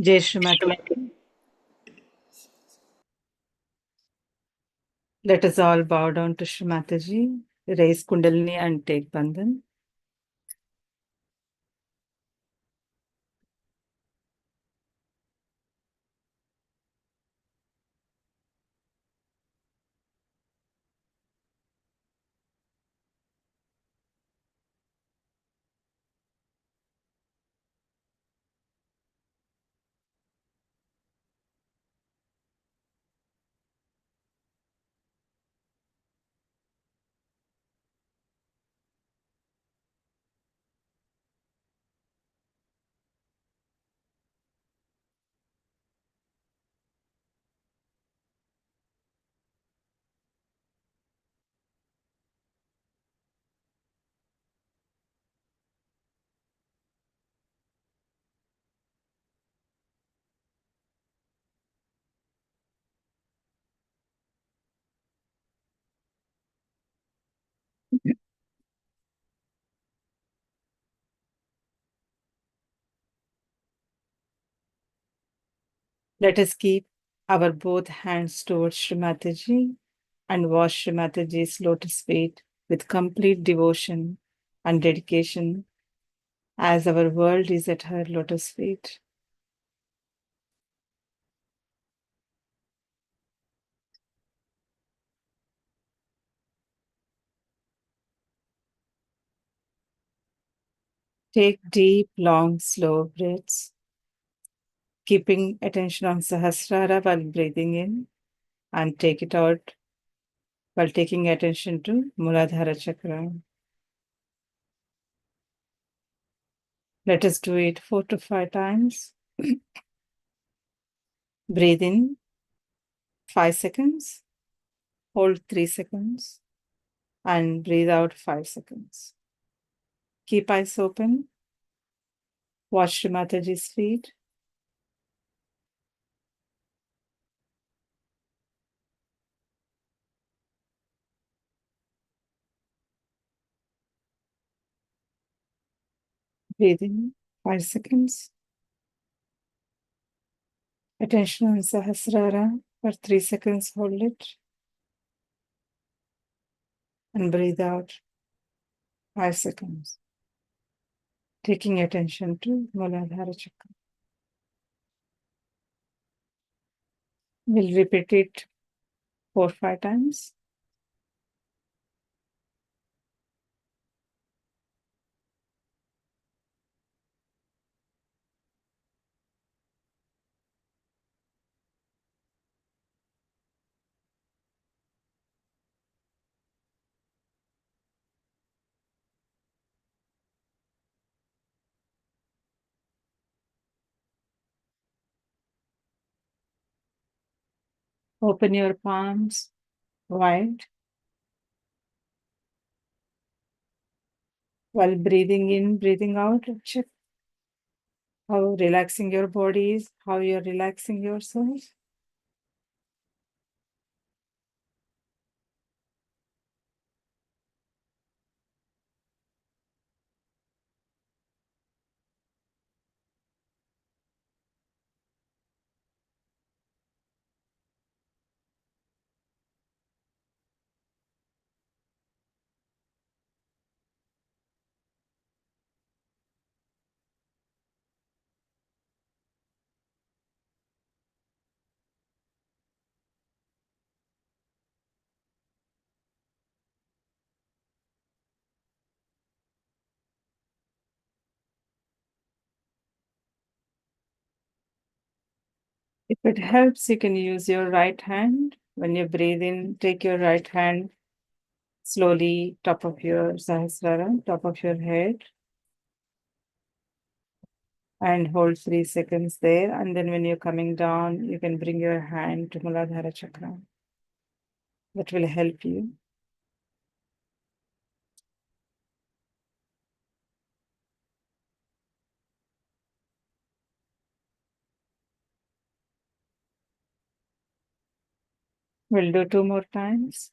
Jai Shri Mata. Let us all bow down to Shri Mataji, raise Kundalini and take Bandhan. Let us keep our both hands towards Shri Mataji and wash Shri Mataji's lotus feet with complete devotion and dedication as our world is at her lotus feet. Take deep, long, slow breaths, keeping attention on Sahasrara while breathing in, and take it out while taking attention to Muladhara Chakra. Let us do it 4 to 5 times. Breathe in 5 seconds, hold 3 seconds, and breathe out 5 seconds. Keep eyes open. Watch Shri Mataji's feet. Breathe in 5 seconds. Attention on Sahasrara for 3 seconds. Hold it. And breathe out 5 seconds. Taking attention to Muladhara Chakra. We'll repeat it 4 to 5 times. Open your palms wide. While breathing in, breathing out, check how relaxing your body is, how you're relaxing yourself. If it helps, you can use your right hand. When you breathe in, take your right hand slowly, top of your Sahasrara, top of your head, and hold 3 seconds there. And then when you're coming down, you can bring your hand to Muladhara Chakra. That will help you. We'll do 2 more times.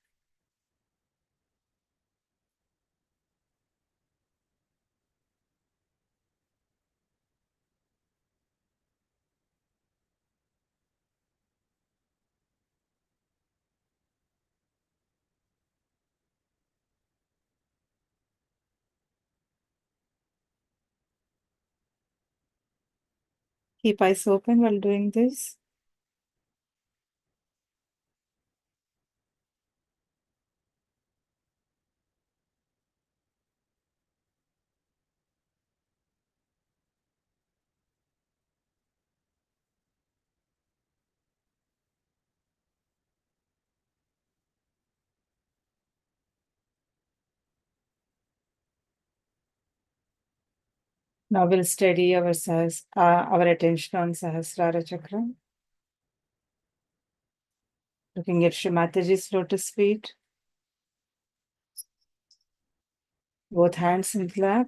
Keep eyes open while doing this. Now we'll steady our attention on Sahasrara Chakra. Looking at Shri Mataji's lotus feet. Both hands in the lap.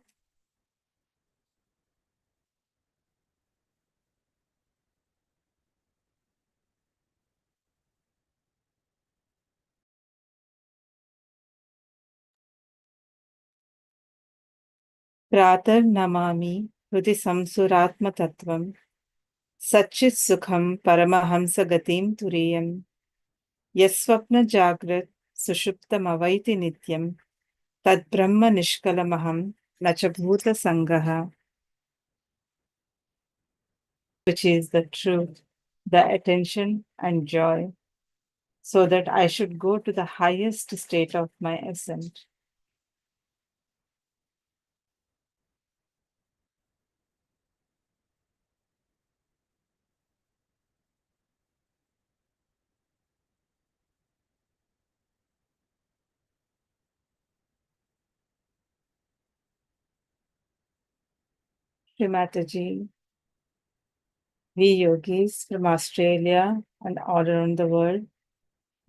Pratar namami hrudi samsuratma tattvam Sachit Sukham Paramahamsa Gatim Turiyam Yaswapna Jagrat Sushuptamavaiti Nityam Tad Brahma Nishkalamaham Nachabhuta Sangaha, which is the truth, the attention and joy, so that I should go to the highest state of my ascent. Srimataji, we yogis from Australia and all around the world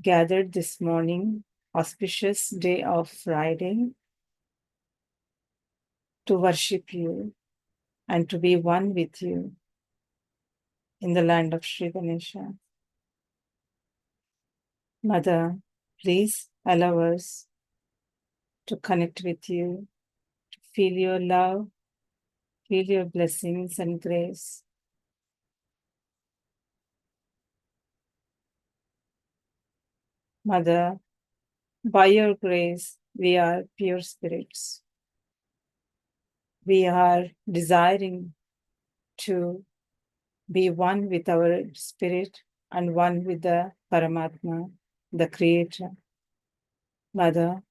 gathered this morning, auspicious day of Friday, to worship you and to be one with you in the land of Sri Ganesha. Mother, please allow us to connect with you, to feel your love, feel your blessings and grace. Mother, by your grace, we are pure spirits. We are desiring to be one with our spirit and one with the Paramatma, the Creator. Mother,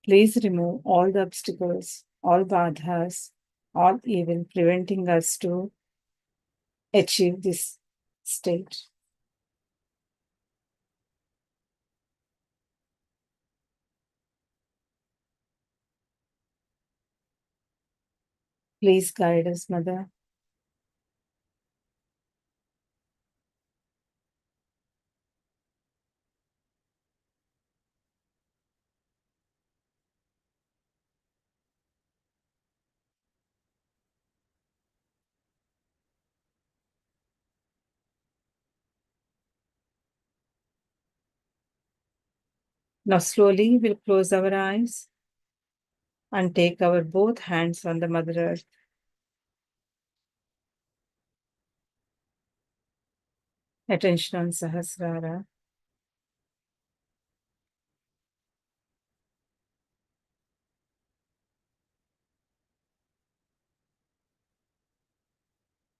please remove all the obstacles, all badhas, all evil preventing us to achieve this state. Please guide us, Mother. Now, slowly we'll close our eyes and take our both hands on the Mother Earth. Attention on Sahasrara.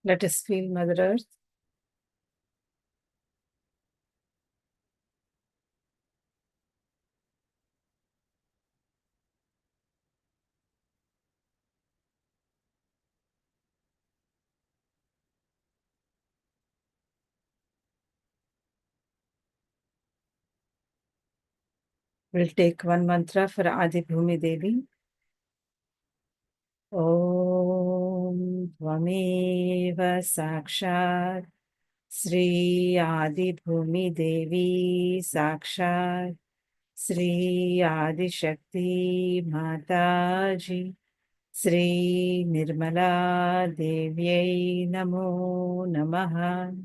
Let us feel Mother Earth. We'll take one mantra for Adi Bhumi Devi. Om Tvameva Sakshat Sri Adi Bhumi Devi Sakshat Sri Adi Shakti Mataji Sri Nirmala Devyai Namo Namaha.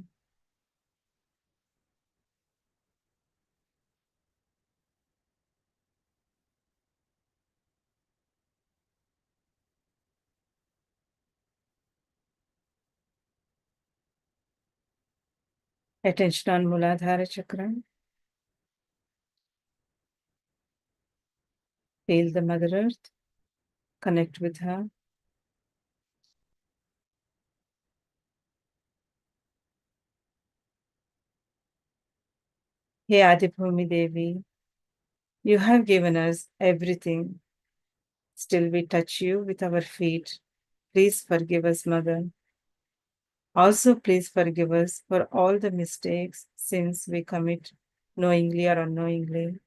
Attention on Muladhara Chakra. Feel the Mother Earth. Connect with her. Hey Adibhumi Devi, you have given us everything. Still we touch you with our feet. Please forgive us, Mother. Also, please forgive us for all the mistakes, sins we commit knowingly or unknowingly.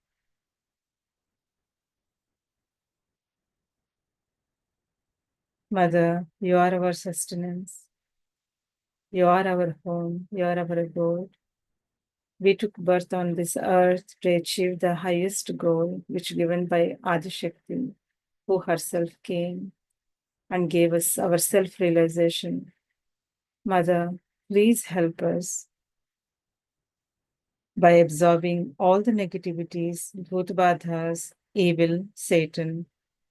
Mother, you are our sustenance. You are our home. You are our abode. We took birth on this earth to achieve the highest goal, which given by Adishakti, who herself came and gave us our self-realization. Mother, please help us by absorbing all the negativities, bhutbadhas, evil, Satan,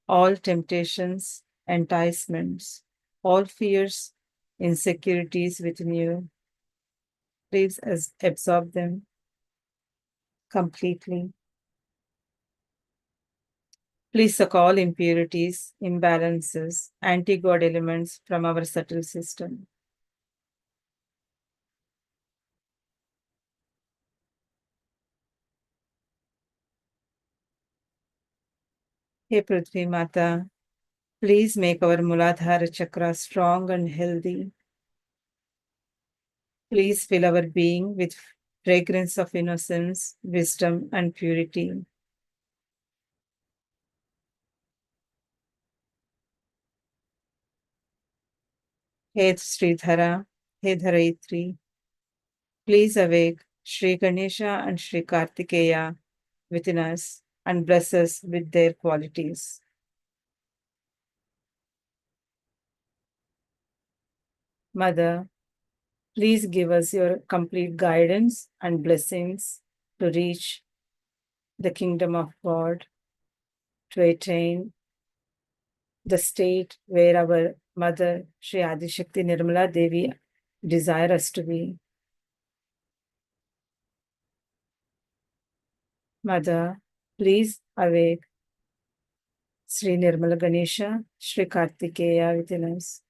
all temptations, enticements, all fears, insecurities within you. Please absorb them completely. Please suck all impurities, imbalances, anti God elements from our subtle system. Hey Prithvi Mata, please make our Muladhara chakra strong and healthy. Please fill our being with fragrance of innocence, wisdom, and purity. Hey Sridhara, Hey Dharaitri, please awake Sri Ganesha and Sri Kartikeya within us and bless us with their qualities. Mother, please give us your complete guidance and blessings to reach the kingdom of God, to attain the state where our mother, Sri Adishakti Nirmala Devi, desire us to be. Mother, please awake Sri Nirmala Ganesha, Sri Kartikeya within us,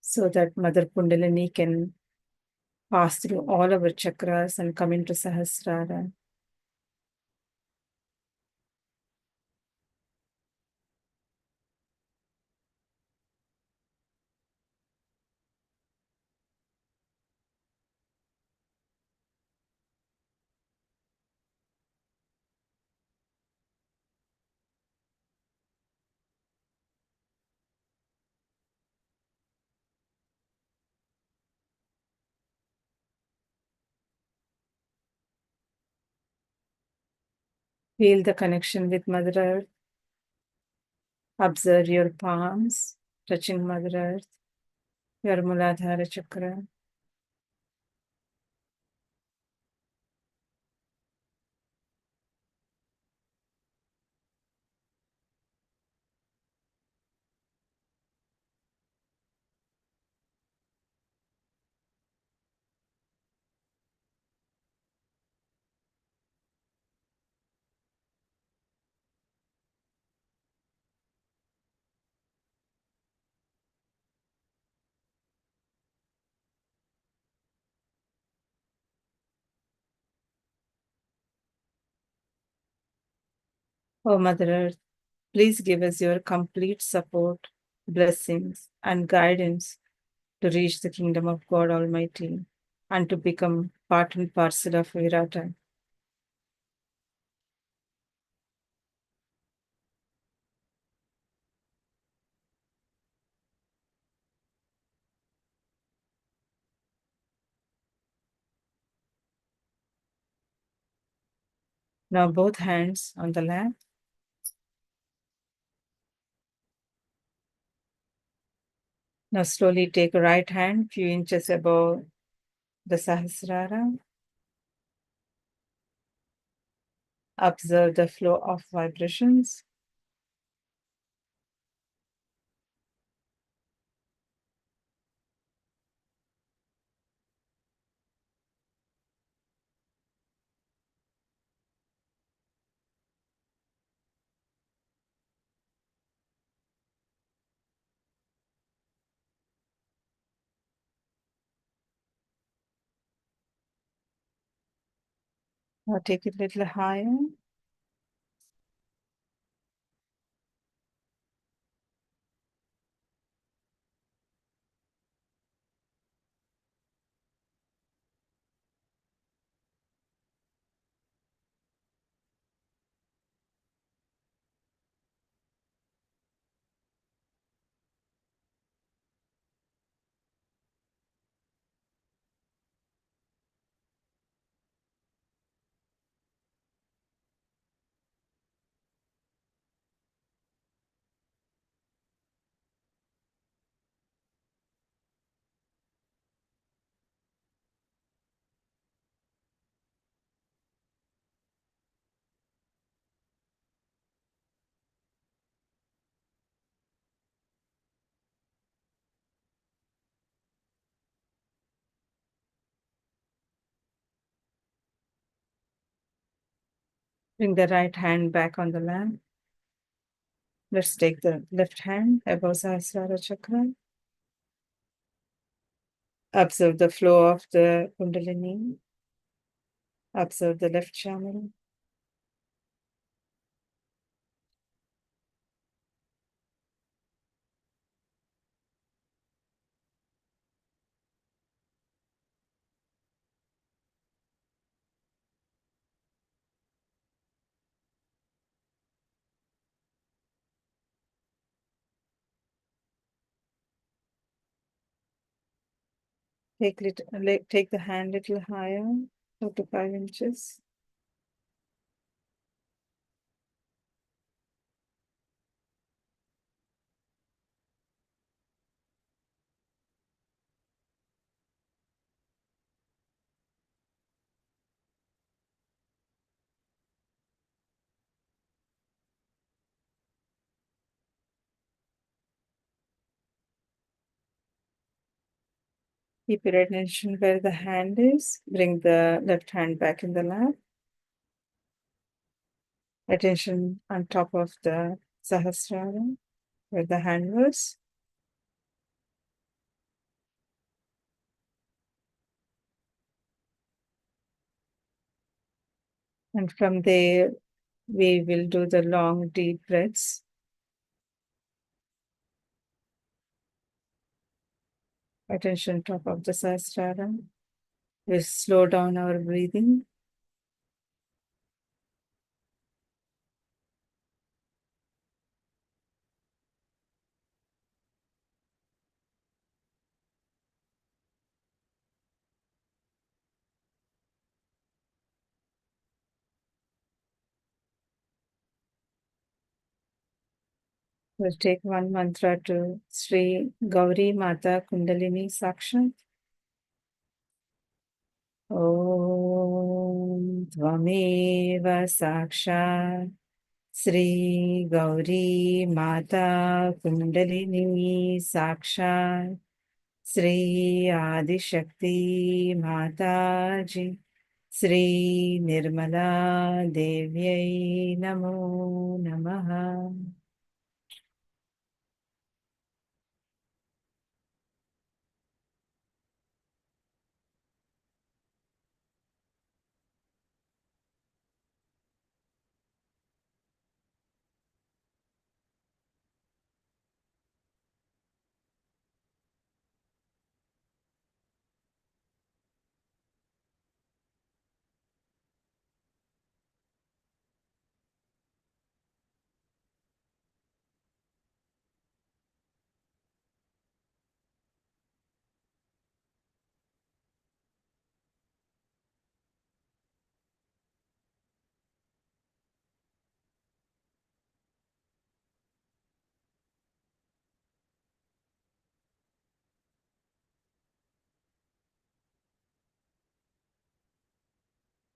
so that Mother Kundalini can pass through all our chakras and come into Sahasrara. Feel the connection with Mother Earth. Observe your palms touching Mother Earth, your Muladhara chakra. Oh, Mother Earth, please give us your complete support, blessings, and guidance to reach the kingdom of God Almighty and to become part and parcel of Virata. Now, both hands on the lap. Now, slowly take a right hand few inches above the Sahasrara. Observe the flow of vibrations. Now, take it a little higher. Bring the right hand back on the lap. Let's take the left hand above Sahasrara Chakra. Observe the flow of the Kundalini. Observe the left channel. Take the hand little higher, 4 to 5 inches. Keep your attention where the hand is. Bring the left hand back in the lap. Attention on top of the Sahasrara, where the hand was. And from there, we will do the long, deep breaths. Attention top of the Sahasrara. We slow down our breathing. We'll take one mantra to Sri Gauri Mata Kundalini Sakshat. Om Tvameva Sakshat Sri Gauri Mata Kundalini Sakshat Sri Adi Shakti Mata Ji Sri Nirmala Devyai Namo Namaha.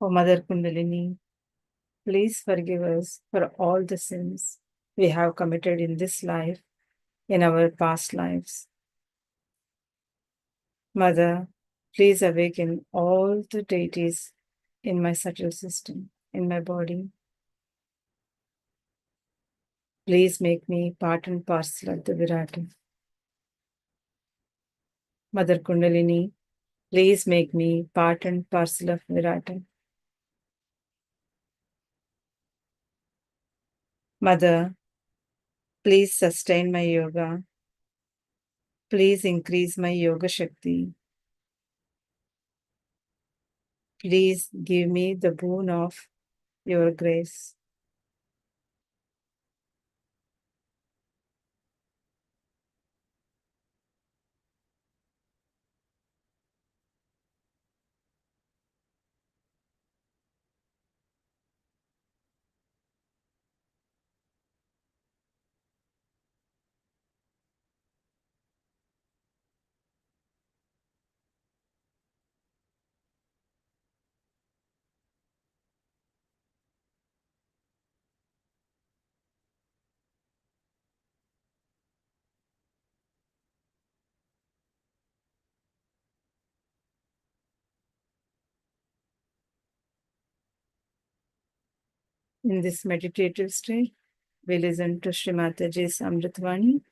O Mother Kundalini, please forgive us for all the sins we have committed in this life, in our past lives. Mother, please awaken all the deities in my subtle system, in my body. Please make me part and parcel of the Virata. Mother Kundalini, please make me part and parcel of Virata. Mother, please sustain my yoga. Please increase my yoga Shakti. Please give me the boon of your grace. In this meditative state, we listen to Sri Mataji's Amritvani.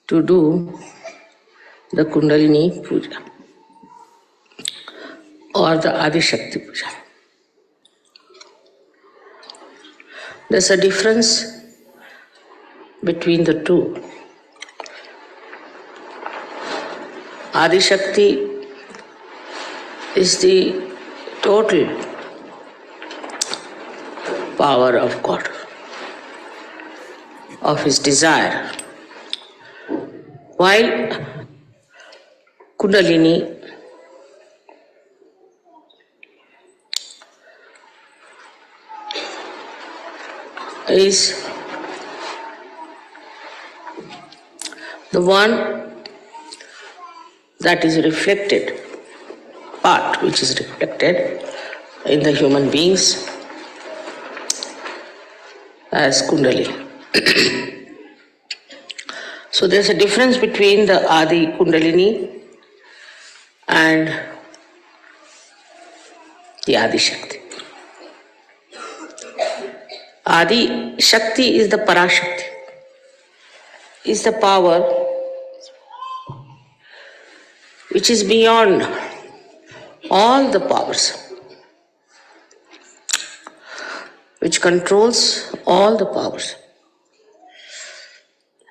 To do the Kundalini Puja or the Adi Shakti Puja. There's a difference between the two. Adi Shakti is the total power of God, of His desire, while Kundalini is the one that is reflected, part which is reflected in the human beings as Kundalini. So there's a difference between the Adi Kundalini and the Adi Shakti. Adi Shakti is the Parashakti, is the power which is beyond all the powers, which controls all the powers.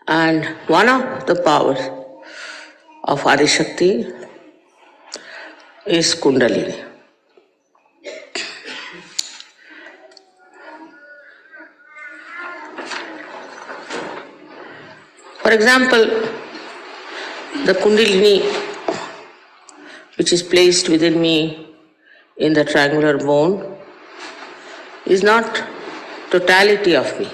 And one of the powers of Adi Shakti is Kundalini. For example, the Kundalini which is placed within me in the triangular bone is not totality of me.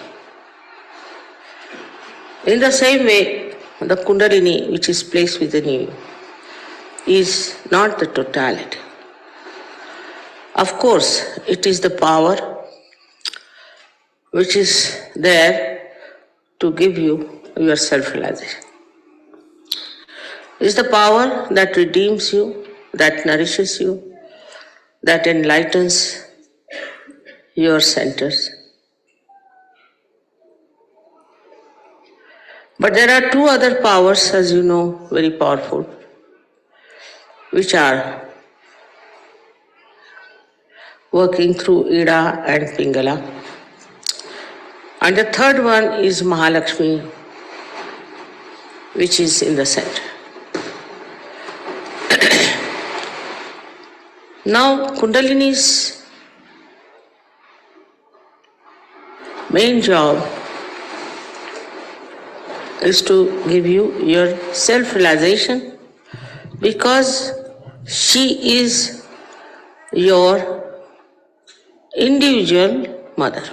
In the same way, the Kundalini which is placed within you is not the totality. Of course, it is the power which is there to give you your self-realization. It is the power that redeems you, that nourishes you, that enlightens your centers. But there are two other powers, as you know, very powerful, which are working through Ida and Pingala. And the third one is Mahalakshmi, which is in the center. Now, Kundalini's main job is to give you your self-realization, because she is your individual mother.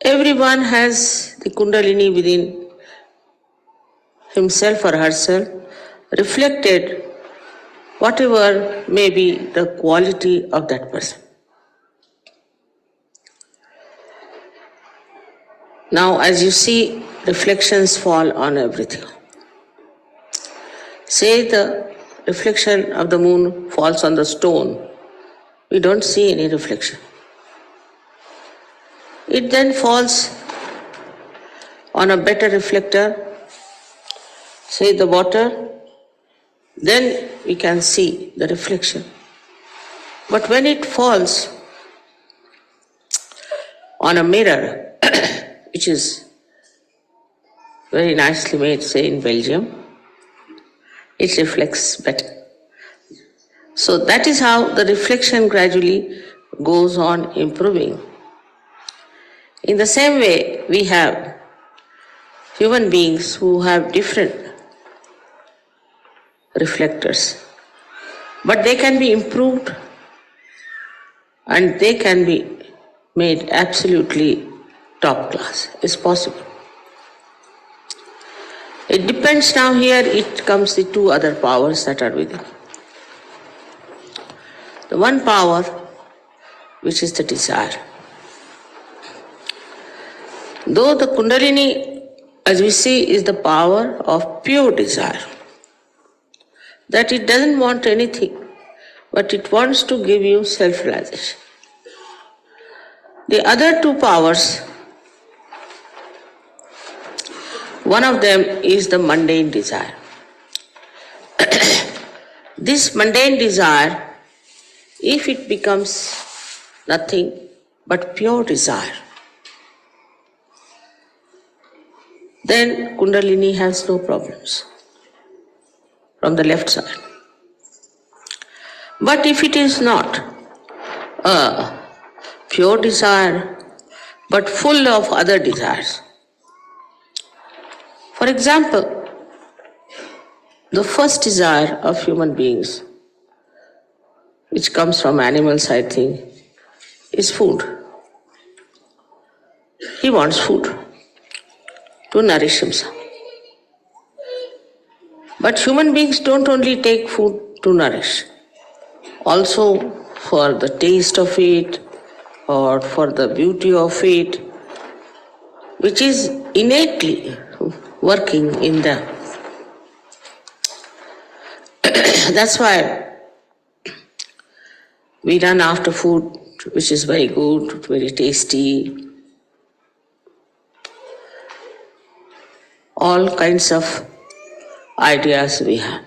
Everyone has the Kundalini within himself or herself, reflected whatever may be the quality of that person. Now, as you see, reflections fall on everything. Say the reflection of the moon falls on the stone, we don't see any reflection. It then falls on a better reflector, say the water, then we can see the reflection. But when it falls on a mirror, which is very nicely made, say in Belgium, it reflects better. So that is how the reflection gradually goes on improving. In the same way, we have human beings who have different reflectors, but they can be improved and they can be made absolutely top class. It's possible. It depends now here, it comes the two other powers that are within. The one power, which is the desire. Though the Kundalini, as we see, is the power of pure desire, that it doesn't want anything, but it wants to give you self-realization. The other two powers, one of them is the mundane desire. This mundane desire, if it becomes nothing but pure desire, then Kundalini has no problems from the left side. But if it is not a pure desire, but full of other desires, for example, the first desire of human beings, which comes from animals, I think, is food. He wants food to nourish himself. But human beings don't only take food to nourish, also for the taste of it or for the beauty of it, which is innately working in them. That's why we run after food which is very good, very tasty, all kinds of ideas we have.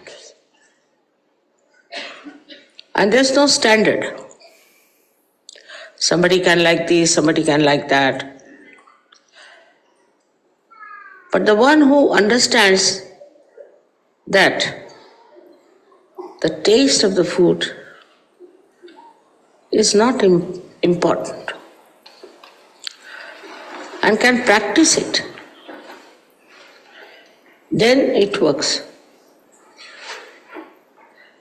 And there's no standard. Somebody can like this, somebody can like that. But the one who understands that the taste of the food is not important and can practice it, then it works.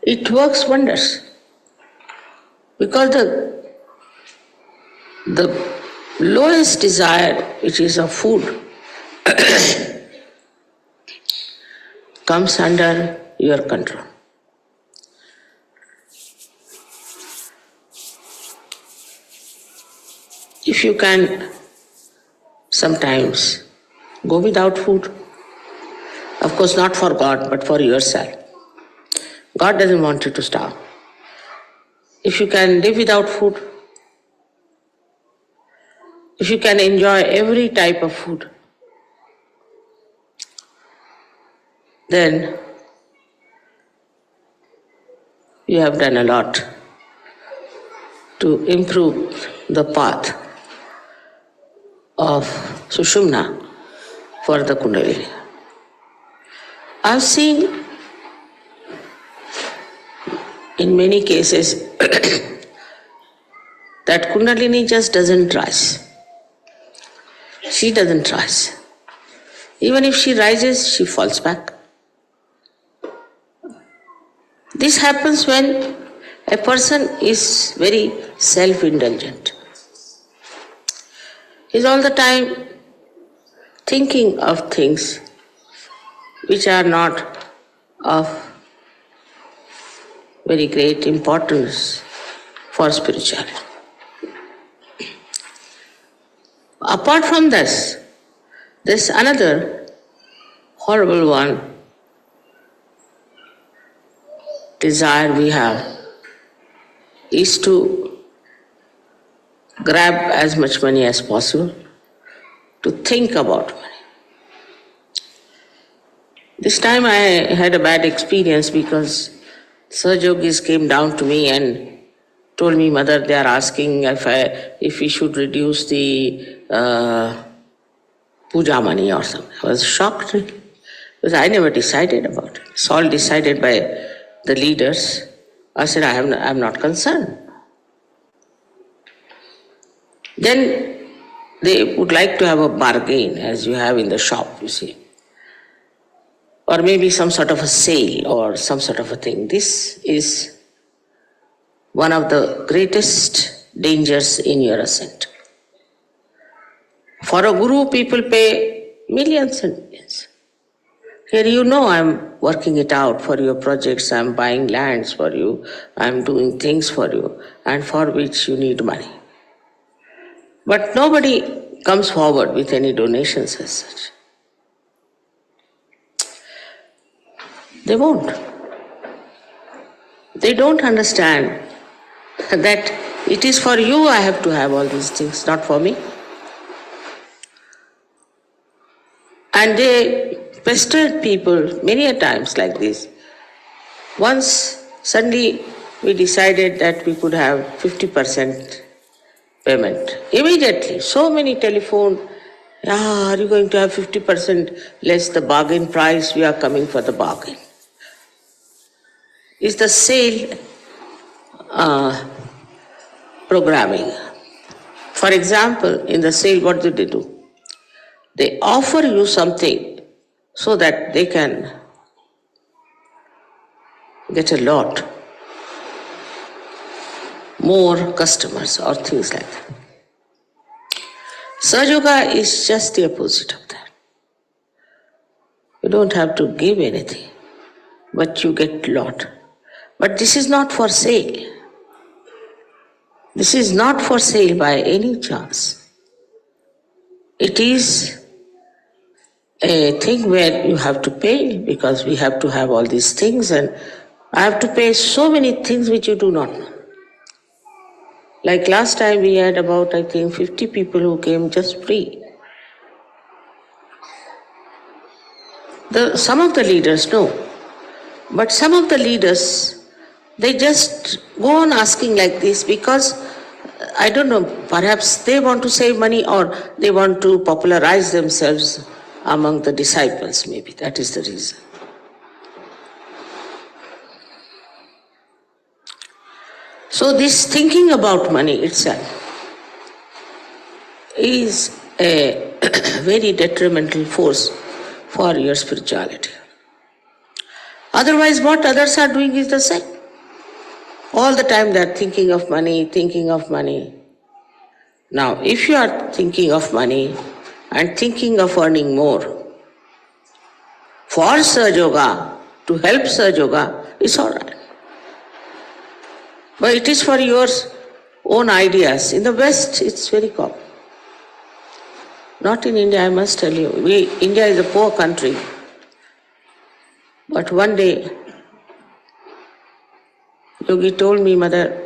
It works wonders. Because the lowest desire, which is of food, comes under your control. If you can sometimes go without food, of course not for God, but for yourself. God doesn't want you to starve. If you can live without food, if you can enjoy every type of food, then you have done a lot to improve the path of Sushumna for the Kundalini. I've seen in many cases that Kundalini just doesn't rise. She doesn't rise. Even if she rises, she falls back. This happens when a person is very self-indulgent. He's all the time thinking of things which are not of very great importance for spirituality. Apart from this, there's another horrible one desire we have is to grab as much money as possible, to think about money. This time I had a bad experience because Sahajogis came down to me and told me, Mother, they are asking if we should reduce the puja money or something. I was shocked because I never decided about it. It's all decided by the leaders. I said, I'm not concerned. Then they would like to have a bargain as you have in the shop, you see. Or maybe some sort of a sale or some sort of a thing. This is one of the greatest dangers in your ascent. For a guru, people pay millions and millions. Here you know I'm working it out for your projects, I'm buying lands for you, I'm doing things for you, and for which you need money. But nobody comes forward with any donations as such. They won't. They don't understand that it is for you I have to have all these things, not for me. And they pestered people many a times like this. Once suddenly we decided that we could have 50% payment. Immediately, so many telephone, are you going to have 50% less the bargain price? We are coming for the bargain. Is the sale programming. For example, in the sale, what do? They offer you something so that they can get a lot more customers or things like that. Sahaja Yoga is just the opposite of that. You don't have to give anything, but you get a lot. But this is not for sale. This is not for sale by any chance. It is a thing where you have to pay because we have to have all these things, and I have to pay so many things which you do not know. Like last time we had about, I think, 50 people who came just free. Some of the leaders know, but some of the leaders, they just go on asking like this because, I don't know, perhaps they want to save money or they want to popularize themselves among the disciples, maybe that is the reason. So this thinking about money itself is a very detrimental force for your spirituality. Otherwise, what others are doing is the same. All the time they are thinking of money, thinking of money. Now, if you are thinking of money and thinking of earning more, for Sahaja Yoga, to help Sahaja Yoga, it's all right. But it is for your own ideas. In the West, it's very common. Not in India, I must tell you. India is a poor country. But one day, Yogi told me, Mother,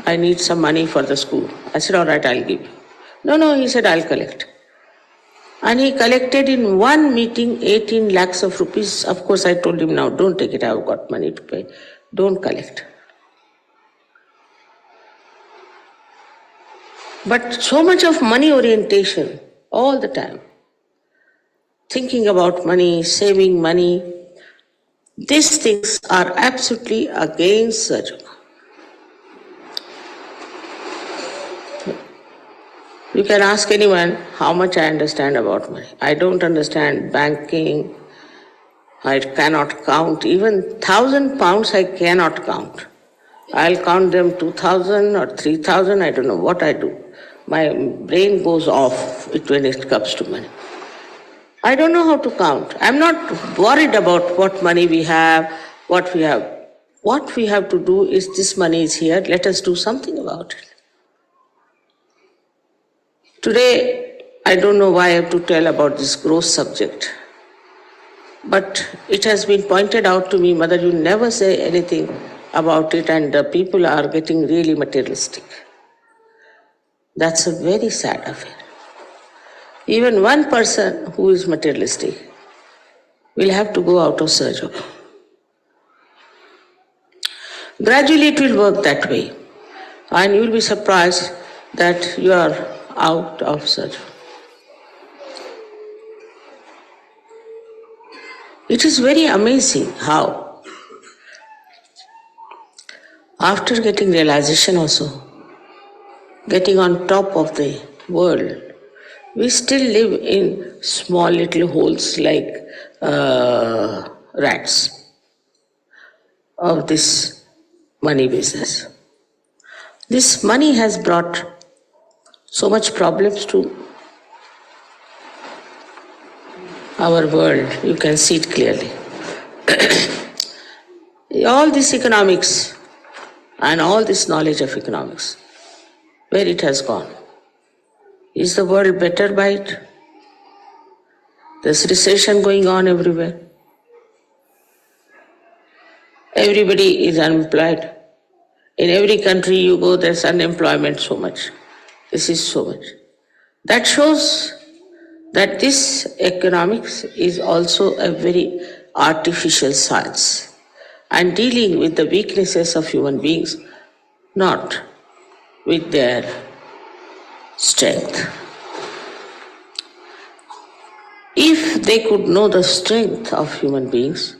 I need some money for the school. I said, all right, I'll give you. No, he said, I'll collect. And he collected in one meeting 18 lakhs of rupees. Of course, I told him, now don't take it, I've got money to pay. Don't collect. But so much of money orientation all the time. Thinking about money, saving money, these things are absolutely against Sahaja Yoga. You can ask anyone how much I understand about money. I don't understand banking. I cannot count. Even 1,000 pounds I cannot count. I'll count them 2,000 or 3,000. I don't know what I do. My brain goes off when it comes to money. I don't know how to count. I'm not worried about what money we have, what we have. What we have to do is this money is here. Let us do something about it. Today, I don't know why I have to tell about this gross subject, but it has been pointed out to me, Mother, you never say anything about it, and the people are getting really materialistic. That's a very sad affair. Even one person who is materialistic will have to go out of Sahaja Yoga. Gradually it will work that way, and you will be surprised that you are out of Sahaja Yoga. It is very amazing how, after getting realization also, getting on top of the world, we still live in small little holes like rats of this money business. This money has brought so much problems to our world, you can see it clearly. All this economics and all this knowledge of economics, where it has gone. Is the world better by it? There's recession going on everywhere. Everybody is unemployed. In every country you go, there's unemployment so much. This is so much. That shows that this economics is also a very artificial science and dealing with the weaknesses of human beings, not with their strength. If they could know the strength of human beings,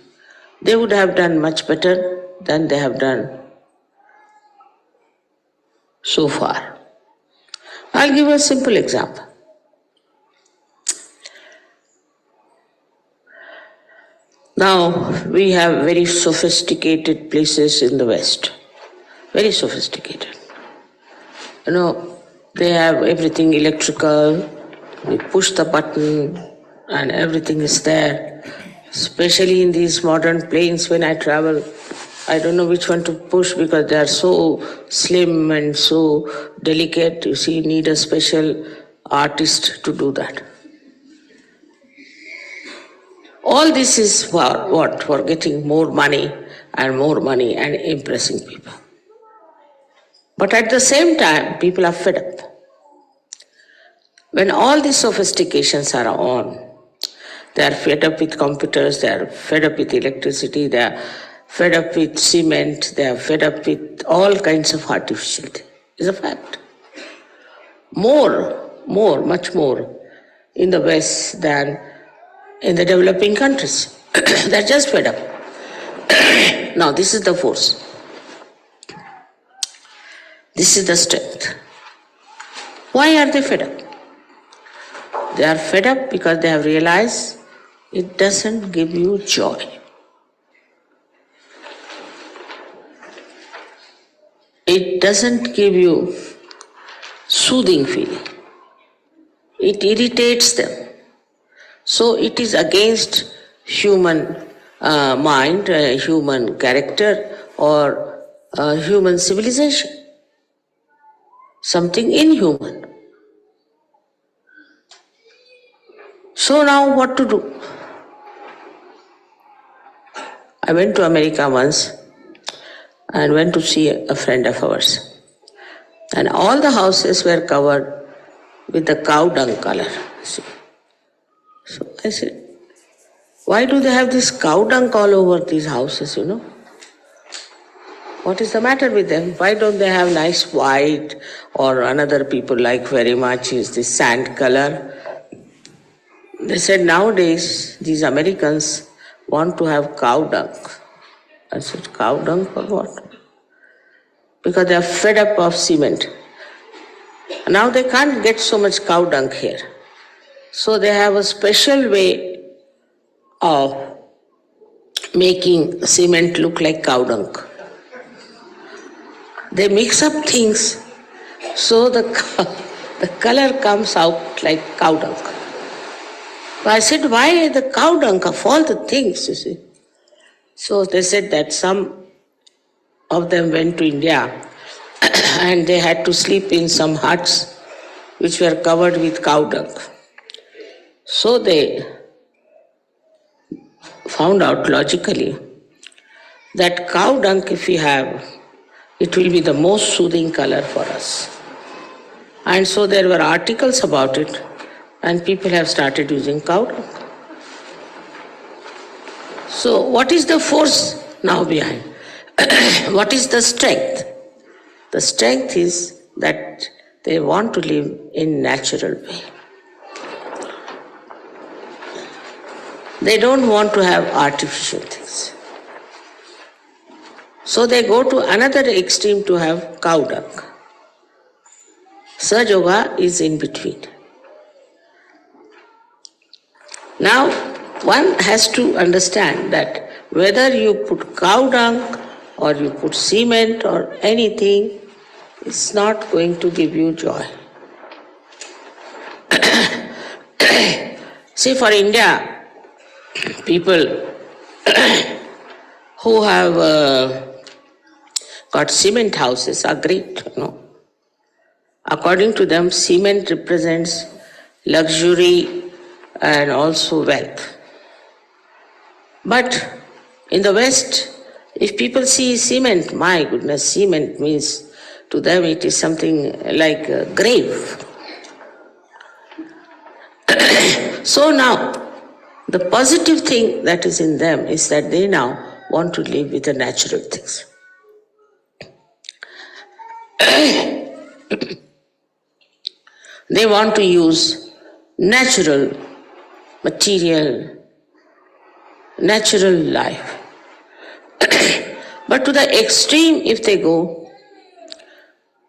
they would have done much better than they have done so far. I'll give a simple example. Now, we have very sophisticated places in the West, very sophisticated. They have everything electrical, we push the button and everything is there. Especially in these modern planes when I travel, I don't know which one to push because they are so slim and so delicate. You see, you need a special artist to do that. All this is for what? For getting more money and impressing people. But at the same time, people are fed up. When all these sophistications are on, they are fed up with computers, they are fed up with electricity, they are fed up with cement, they are fed up with all kinds of artificial things. It's a fact. Much more in the West than in the developing countries. They're just fed up. Now, this is the force. This is the strength. Why are they fed up? They are fed up because they have realized it doesn't give you joy. It doesn't give you soothing feeling. It irritates them. So it is against human mind, human character, or human civilization. Something inhuman. So now what to do? I went to America once and went to see a friend of ours. And all the houses were covered with the cow dung color. See? So I said, why do they have this cow dung all over these houses, What is the matter with them? Why don't they have nice white, or another people like very much is this sand color? They said nowadays these Americans want to have cow dung. I said, cow dung for what? Because they are fed up of cement. Now they can't get so much cow dung here. So they have a special way of making cement look like cow dung. They mix up things so the color comes out like cow dung. So I said, why the cow dung of all the things, you see? So they said that some of them went to India and they had to sleep in some huts which were covered with cow dung. So they found out logically that cow dung, if we have, it will be the most soothing color for us. And so there were articles about it, and people have started using cow dung. So what is the force now behind? What is the strength? The strength is that they want to live in natural way. They don't want to have artificial things. So they go to another extreme to have cow dung. Sahaja Yoga is in between. Now, one has to understand that whether you put cow dung or you put cement or anything, it's not going to give you joy. See, for India, people who have got cement houses are great, According to them, cement represents luxury and also wealth. But in the West, if people see cement, my goodness, cement means to them it is something like a grave. So now, the positive thing that is in them is that they now want to live with the natural things. They want to use natural material, natural life. But to the extreme, if they go,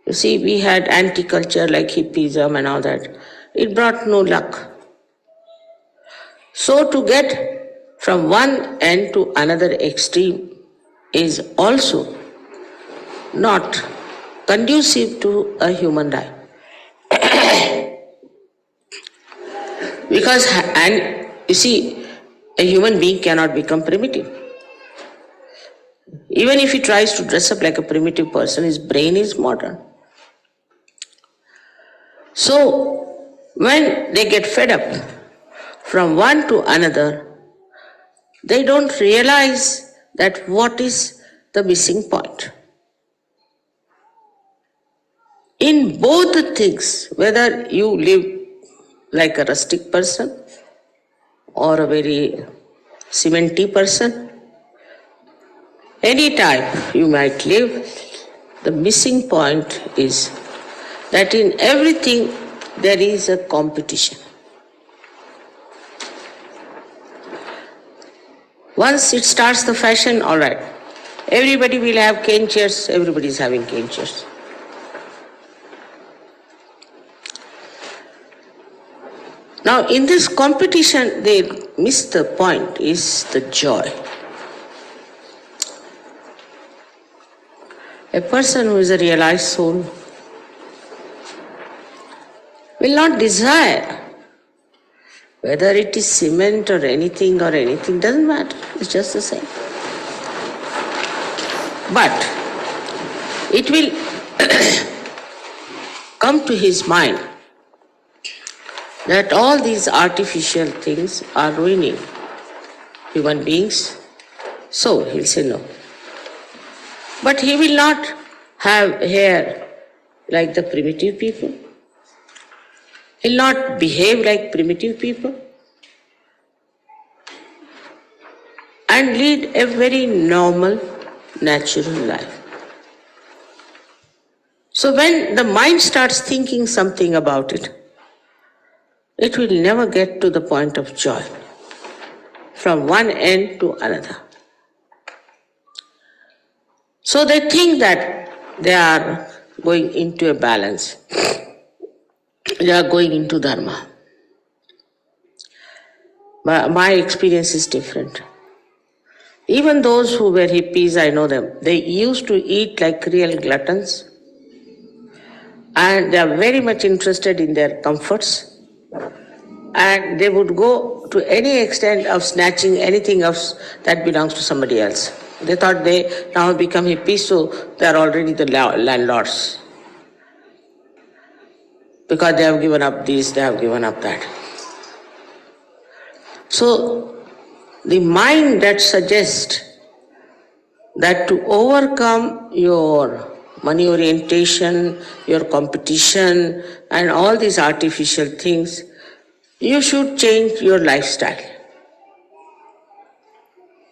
you see, we had anti-culture like hippism and all that. It brought no luck. So to get from one end to another extreme is also not conducive to a human life. Because, and you see, a human being cannot become primitive. Even if he tries to dress up like a primitive person, his brain is modern. So, when they get fed up from one to another, they don't realize that what is the missing point. In both the things, whether you live like a rustic person or a very cementy person, any type you might live, the missing point is that in everything there is a competition. Once it starts the fashion, all right, everybody will have cane chairs, everybody is having cane chairs. Now, in this competition, they miss the point, is the joy. A person who is a realized soul will not desire whether it is cement or anything, doesn't matter, it's just the same. But it will come to his mind that all these artificial things are ruining human beings, so he'll say no. But he will not have hair like the primitive people. He'll not behave like primitive people and lead a very normal, natural life. So when the mind starts thinking something about it, it will never get to the point of joy from one end to another. So they think that they are going into a balance. They are going into dharma. But my experience is different. Even those who were hippies, I know them, they used to eat like real gluttons and they are very much interested in their comforts. And they would go to any extent of snatching anything else that belongs to somebody else. They thought they now become hippies, so they are already the landlords. Because they have given up this, they have given up that. So, the mind that suggests that to overcome your money orientation, your competition, and all these artificial things, you should change your lifestyle.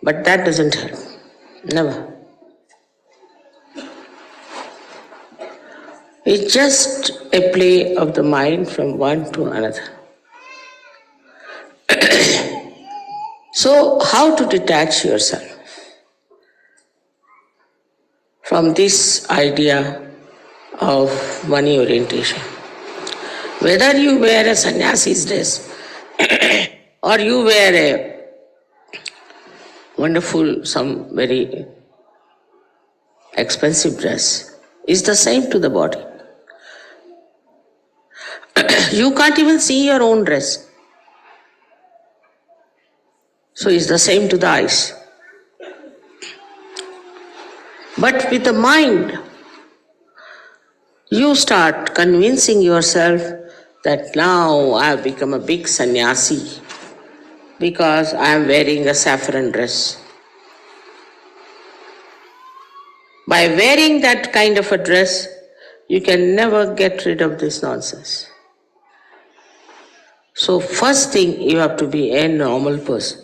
But that doesn't help. Never. It's just a play of the mind from one to another. So, how to detach yourself from this idea of money orientation? Whether you wear a sannyasi's dress or you wear a wonderful, some very expensive dress, is the same to the body. You can't even see your own dress. So it's the same to the eyes. But with the mind, you start convincing yourself that now I have become a big sannyasi because I am wearing a saffron dress. By wearing that kind of a dress, you can never get rid of this nonsense. So first thing, you have to be a normal person.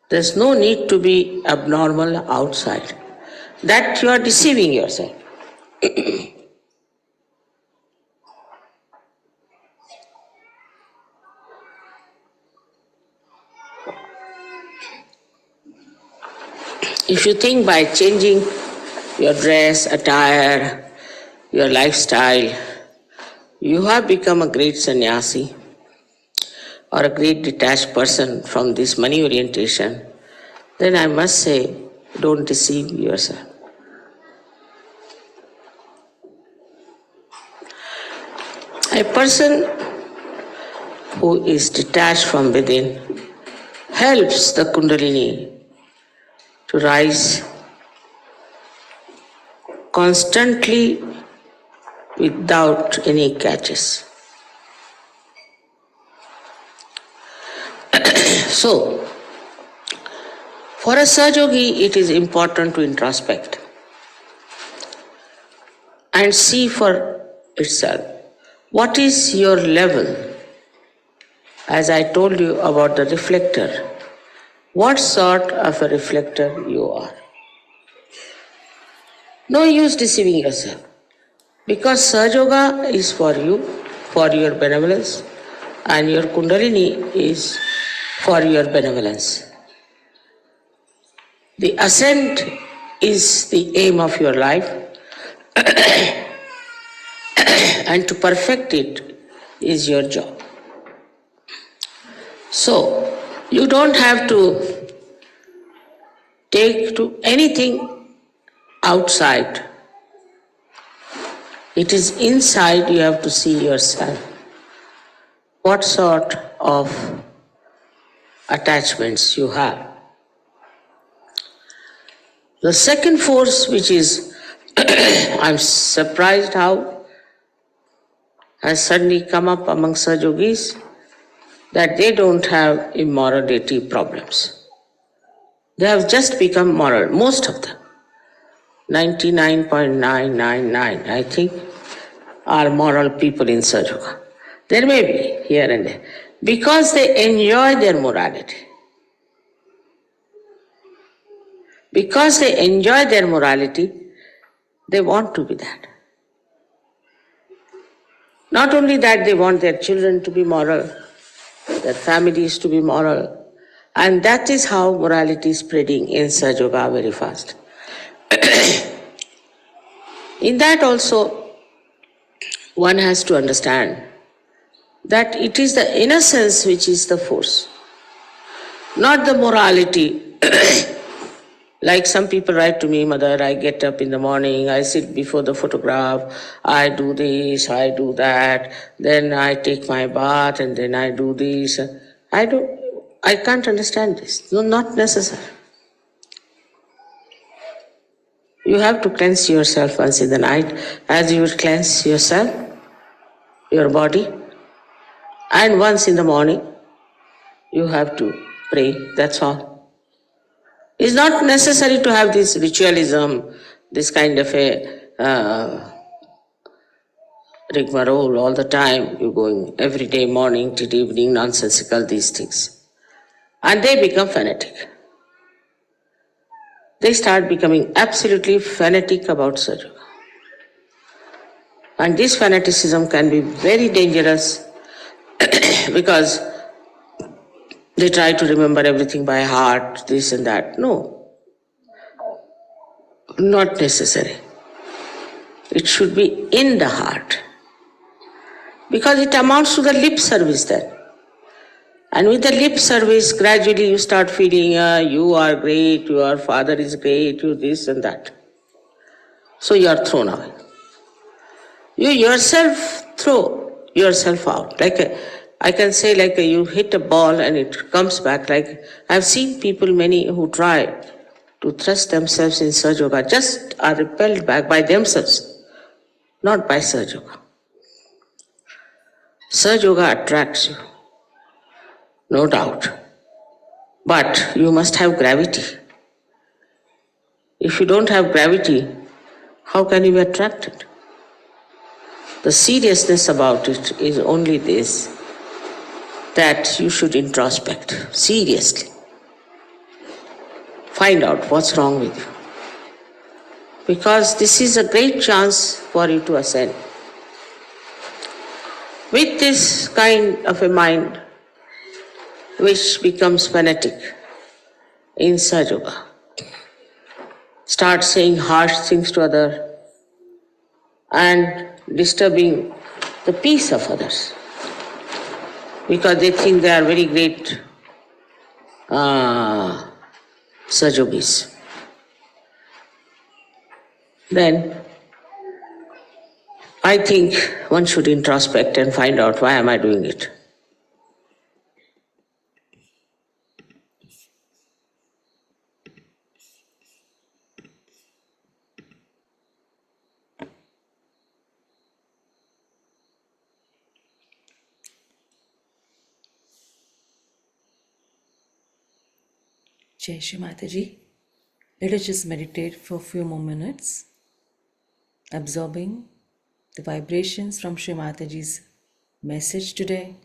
There's no need to be abnormal outside. That you are deceiving yourself. If you think by changing your dress, attire, your lifestyle, you have become a great sannyasi or a great detached person from this money orientation, then I must say, don't deceive yourself. A person who is detached from within helps the Kundalini to rise constantly without any catches. So, for a Sahajogi, it is important to introspect and see for itself what is your level. As I told you about the reflector, what sort of a reflector you are. No use deceiving yourself, because Sahajoga is for you, for your benevolence, and your Kundalini is for your benevolence. The ascent is the aim of your life, and to perfect it is your job. So, you don't have to take to anything outside. It is inside you have to see yourself. What sort of attachments you have. The second force, which is, I'm surprised how, has suddenly come up among Sahajogis, that they don't have immorality problems. They have just become moral, most of them. 99.999, I think, are moral people in Sahajoga. There may be here and there, because they enjoy their morality. Because they enjoy their morality, they want to be that. Not only that, they want their children to be moral, their families to be moral, and that is how morality is spreading in Sahajoga very fast. In that also, one has to understand that it is the innocence which is the force, not the morality. Like some people write to me, Mother, I get up in the morning, I sit before the photograph, I do this, I do that, then I take my bath and then I do this. I can't understand this. No, not necessary. You have to cleanse yourself once in the night, as you would cleanse yourself, your body, and once in the morning, you have to pray, that's all. It's not necessary to have this ritualism, this kind of a rigmarole all the time. You're going every day, morning till evening, nonsensical, these things. And they become fanatic. They start becoming absolutely fanatic about Sahajoga. And this fanaticism can be very dangerous because they try to remember everything by heart, this and that. No, not necessary. It should be in the heart. Because it amounts to the lip service then. And with the lip service, gradually you start feeling, you are great, your father is great, you this and that. So you are thrown away. You yourself throw yourself out. Like I can say like you hit a ball and it comes back. Like I've seen people, many who try to thrust themselves in Surge Yoga just are repelled back by themselves, not by Surge Yoga. Surge Yoga attracts you, no doubt. But you must have gravity. If you don't have gravity, how can you be attracted? The seriousness about it is only this, that you should introspect seriously. Find out what's wrong with you. Because this is a great chance for you to ascend. With this kind of a mind, which becomes fanatic in Sahaja Yoga, start saying harsh things to others and disturbing the peace of others because they think they are very great Sajogis. Then I think one should introspect and find out why am I doing it. Jai Shri Mataji. Let us just meditate for a few more minutes, absorbing the vibrations from Shri Mataji's message today.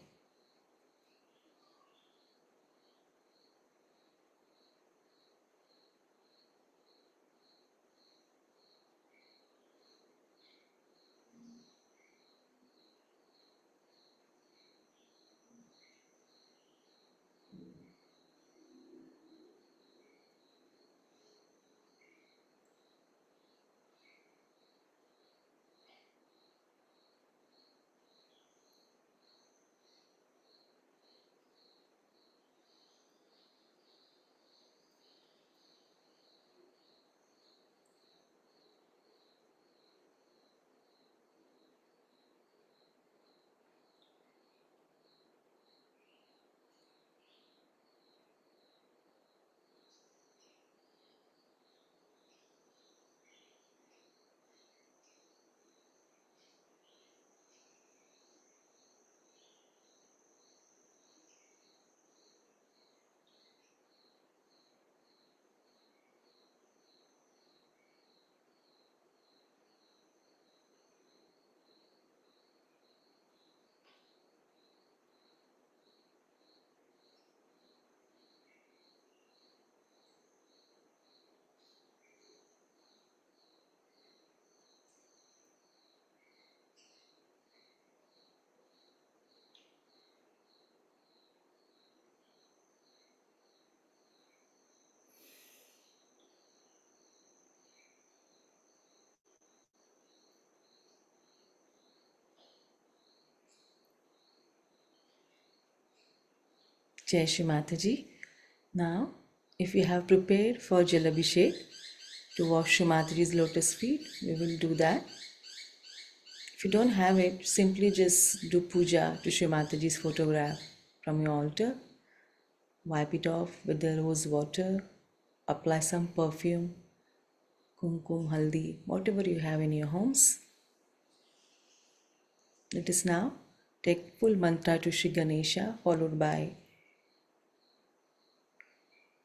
Jai Shri Mataji. Now, if you have prepared for Jal Abhishek to wash Shri Mataji's lotus feet, we will do that. If you don't have it, simply just do puja to Shri Mataji's photograph from your altar. Wipe it off with the rose water, apply some perfume, kumkum, haldi, whatever you have in your homes. Let us now take full mantra to Shri Ganesha, followed by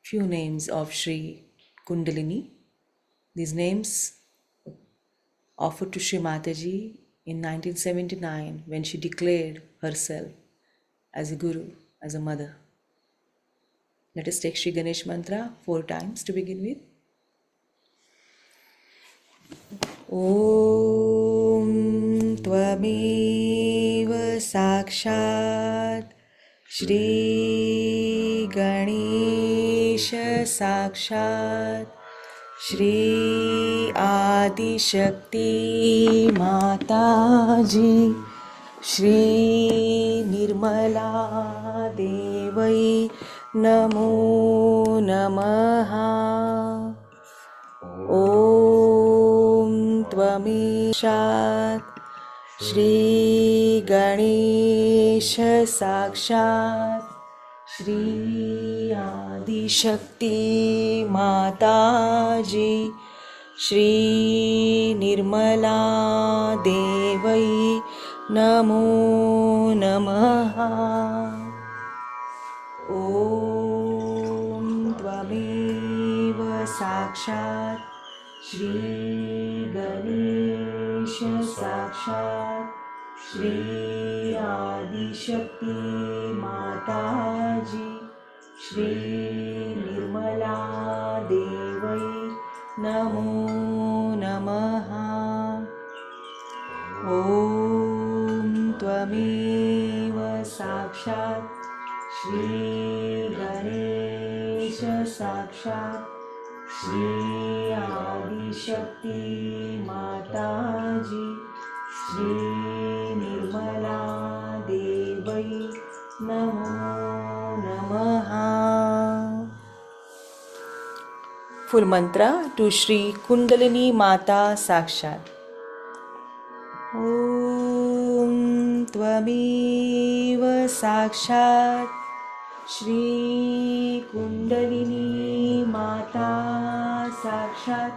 few names of Shri Kundalini. These names offered to Shri Mataji in 1979 when she declared herself as a guru, as a mother. Let us take Shri Ganesh mantra 4 times to begin with. Om Tvameva Sakshat Shri Ganesha Sakshat Shri Adi Shakti Mataji Shri Nirmala Devai Namo Namaha. Om Tvamishat Shri Ganesha Sakshat Shri Adi Shakti Mataji Shri Nirmala Devai Namo Namaha. Om Tvameva Sakshat Shri Ganesha Sakshat Shri Adi Shakti Mataji Shri Nirmala Devai Namo Namaha. Om Tvameva Sakshat Shri Ganesha Sakshat Shri Adi Shakti Mataji Shri Nirmala Devai Namo Namaha. Full mantra to Shri Kundalini Mata Sakshat. Om Tvameva Sakshat Shri Kundalini Mata Sakshat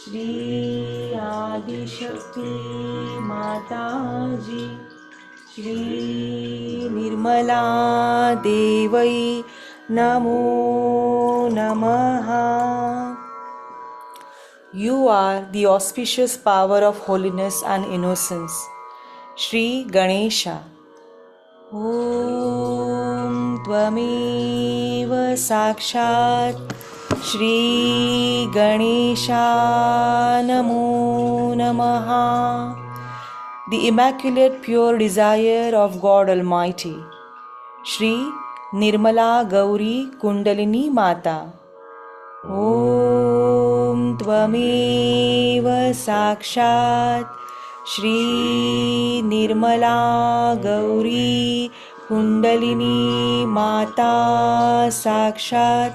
Shri Adi Shakti Mataji Shri Nirmala Devai Namo Namaha. You are the auspicious power of holiness and innocence. Shri Ganesha. Om Tvameva Sakshat Shri Ganesha Namo Namaha. The immaculate pure desire of God Almighty. Shri Nirmala Gauri Kundalini Mata. Om Tvameva Sakshat Shri Nirmala Gauri Kundalini Mata Sakshat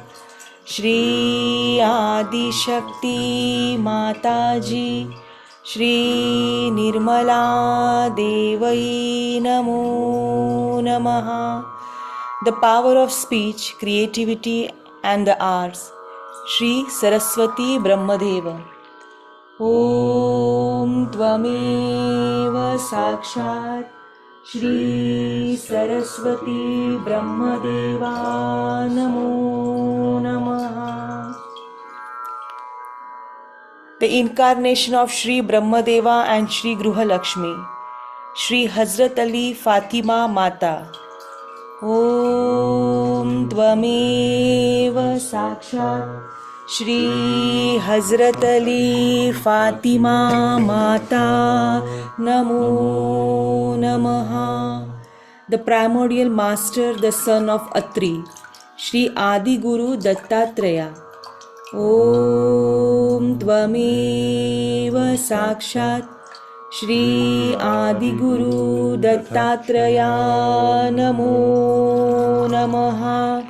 Shri Adi Shakti Mataji Shri Nirmala Devai Namo Namaha. The power of speech, creativity and the arts. Shri Saraswati Brahmadeva. Om Tvameva Sakshat Shri Saraswati Brahmadeva Namo Namaha. The incarnation of Shri Brahmadeva and Shri Gruha Lakshmi. Shri Hazrat Ali Fatima Mata. Om Tvameva Sakshat Shri Hazrat Ali Fatima Mata Namo Namaha. The primordial master, the son of Atri, Shri Adi Guru Dattatreya. Om Tvameva Sakshat Shri Adi Guru Dattatreya Namo Namaha.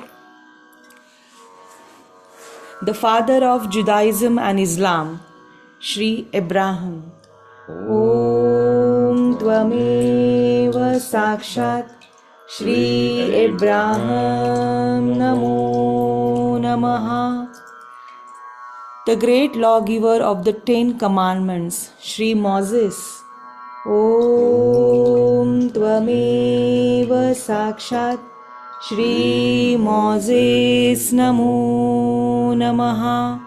The father of Judaism and Islam, Shri Abraham. Om Tvameva Sakshat Shri Abraham Namo Namaha. The great lawgiver of the 10 Commandments, Shri Moses. Om Tvameva Sakshat Shri Moses Namo Namaha.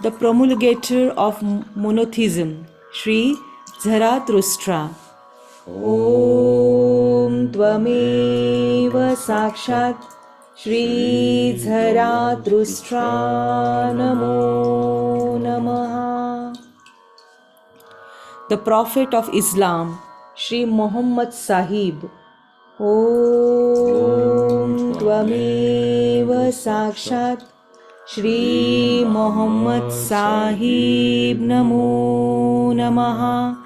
The promulgator of monotheism, Shri Zarathustra. Om Tvameva Sakshat Shri Zarathustra Namo Namaha. The prophet of Islam, Shri Muhammad Sahib. Om Tvameva Sakshat Shri Muhammad Sahib Namo Namaha.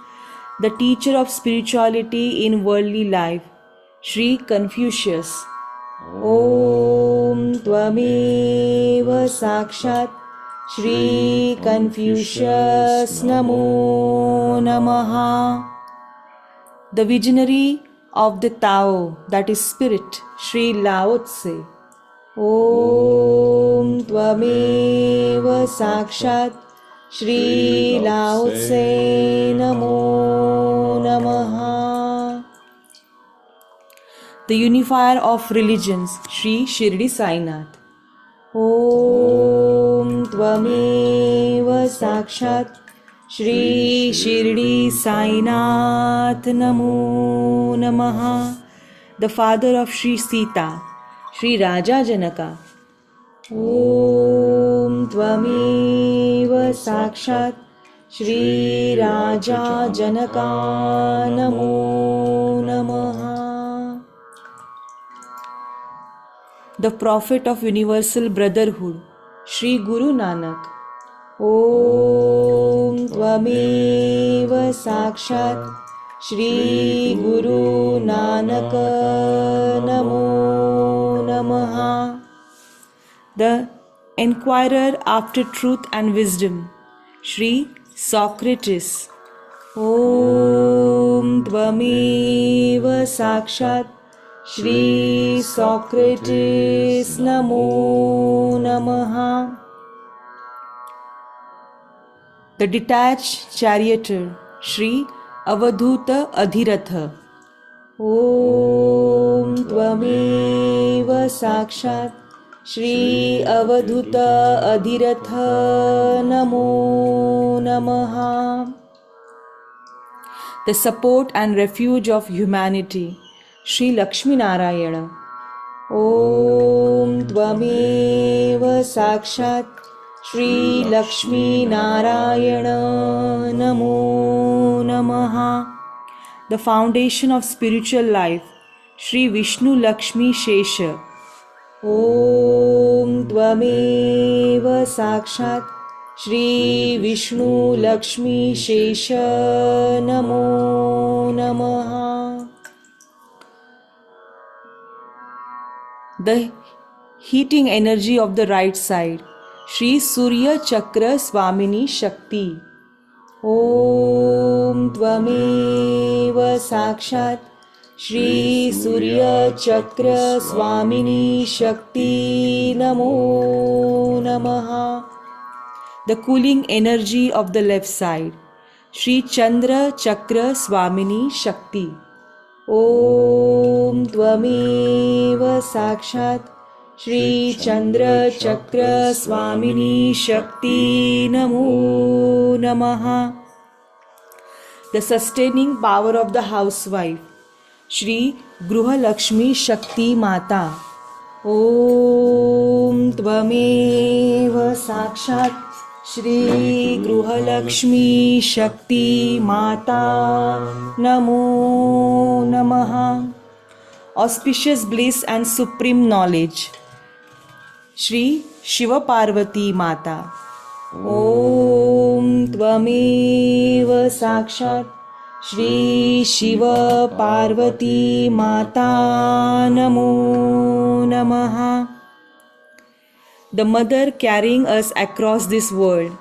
The teacher of spirituality in worldly life, Shri Confucius. Om Tvameva Sakshat Shri Confucius Namo Namaha. the visionary of the Tao, that is spirit, Sri Lao Tse. Om Tvameva Sakshat Shri Lao Tse Namo Namaha. The unifier of religions, Sri Shirdi Sainath. Om Tvameva Sakshat Shri Shirdi Sainath Namo Namaha. The father of Sri Sita, Sri Raja Janaka. Om Tvameva Sakshat Shri Raja Janaka Namo Namaha. The prophet of universal brotherhood, Sri Guru Nanak. Om Tvameva Sakshat Shri Guru Nanak Namo Namaha. The enquirer after truth and wisdom, Sri Socrates. Om Tvameva Sakshat Shri Socrates Namo Namaha. The detached charioteer, Sri Avadhuta Adhiratha. Om Tvameva Sakshat Shri Avadhuta Adhiratha Namo Namaha. The support and refuge of humanity, Sri Lakshmi Narayana. Om Tvameva Sakshat Shri Lakshmi Narayana Namo Namaha. The foundation of spiritual life, Sri Vishnu Lakshmi Shesha. Om Tvameva Sakshat Shri Vishnu Lakshmi Shesha Namo Namaha. The heating energy of the right side, Sri Surya Chakra Swamini Shakti. Om Tvameva Sakshat Shri Surya Chakra Swamini Shakti Namo Namaha. The cooling energy of the left side, Sri Chandra Chakra Swamini Shakti. Om Tvameva Sakshat Shri Chandra Chakra Swamini Shakti Namo Namaha. The sustaining power of the housewife, Shri Gruha Lakshmi Shakti Mata. Om Tvameva Sakshat Shri Gruha Lakshmi Shakti Mata Namo Namaha. Auspicious bliss and supreme knowledge, Shri Shiva Parvati Mata. Om Tvameva Sakshat Shri Shiva Parvati Mata Namo Namaha. The mother carrying us across this world,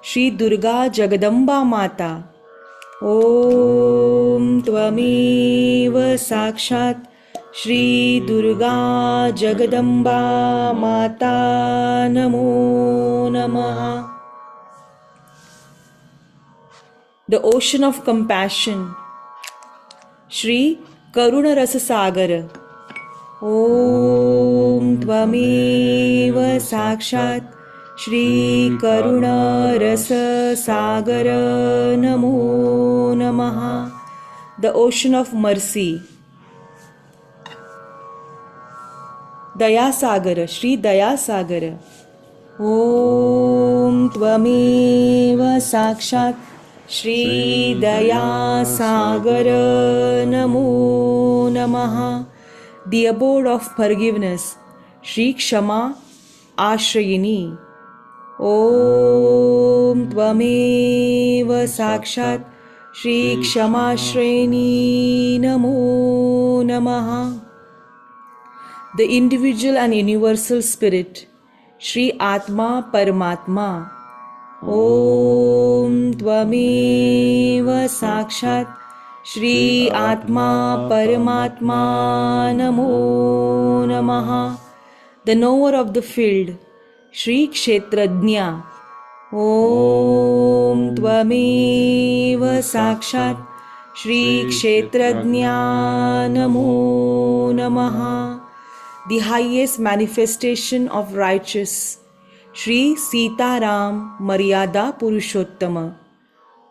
Shri Durga Jagadamba Mata. Om Tvameva Sakshat Shri Durga Jagadamba Mata Namo Namaha. The ocean of compassion, Shri Karuna Rasa Sagara. Om Tvameva Sakshat Shri Karuna Rasa Sagara Namo Namaha. The ocean of mercy, Daya Sagara, Shri Daya Sagara. Om Tvameva Sakshat Shri Daya Sagara Namo Namaha. The abode of forgiveness, Shri Kshama Ashrayini. Om Tvameva Sakshat Shri Kshama Ashrayini Namo Namaha. The individual and universal spirit, Shri Atma Paramatma. Om Tvameva Sakshat Shri Atma Paramatma Namo Namaha. The knower of the field, Shri Kshetrajna. Om Tvameva Sakshat Shri Kshetrajna Namo Namaha. The highest manifestation of righteous, Shri Sita Ram Maryada Purushottama.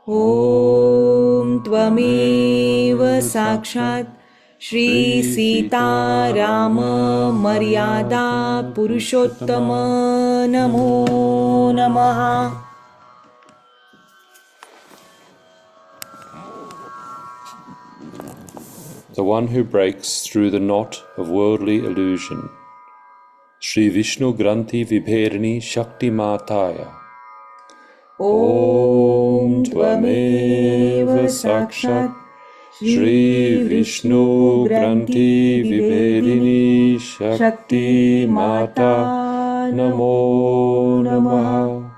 Om Tvameva Sakshat Shri Sita Rama Maryada Purushottama Namo Namaha. The one who breaks through the knot of worldly illusion. Shri Vishnu Granthi Vibherini Shakti Mataya. Om Tvameva Sakshat Shri Vishnu Granthi Vibherini Shakti Mata Namo Namaha.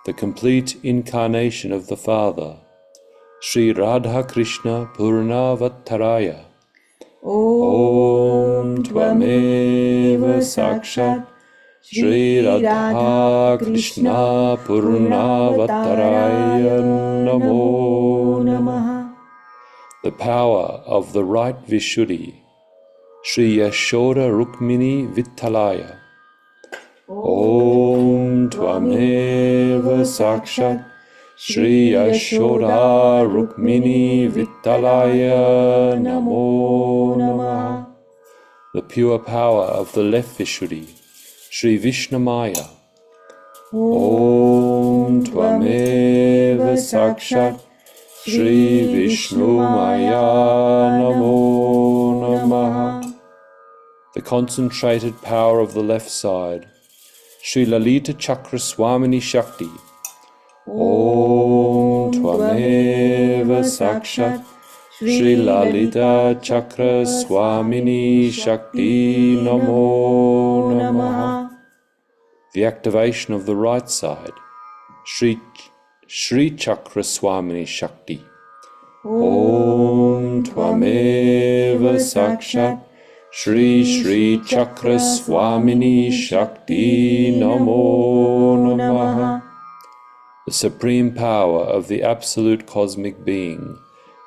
The complete incarnation of the Father, Shri Radha Krishna Purnavattaraya. Om Tvameva Sakshat Shri Radha Krishna Purnavattaraya Namo Namaha. The power of the right Vishuddhi, Shri Yashoda Rukmini Vittalaya. Om Tvameva Sakshat Shri Yashoda Rukmini Vittalaya Namo Namaha. The pure power of the left Vishuddhi, Shri Vishnamaya. Om Tvameva Sakshat Shri Vishnumaya Namo Namaha. The concentrated power of the left side, Shri Lalita Chakra Swamini Shakti. Om Tvameva Sakshat Shri Lalita Chakra Swamini Shakti Namo Namaha. The activation of the right side, Shri Chakra Swamini Shakti. Om Tvameva Sakshat Shri Chakra Swamini Shakti Namo Namaha. The supreme power of the absolute cosmic being,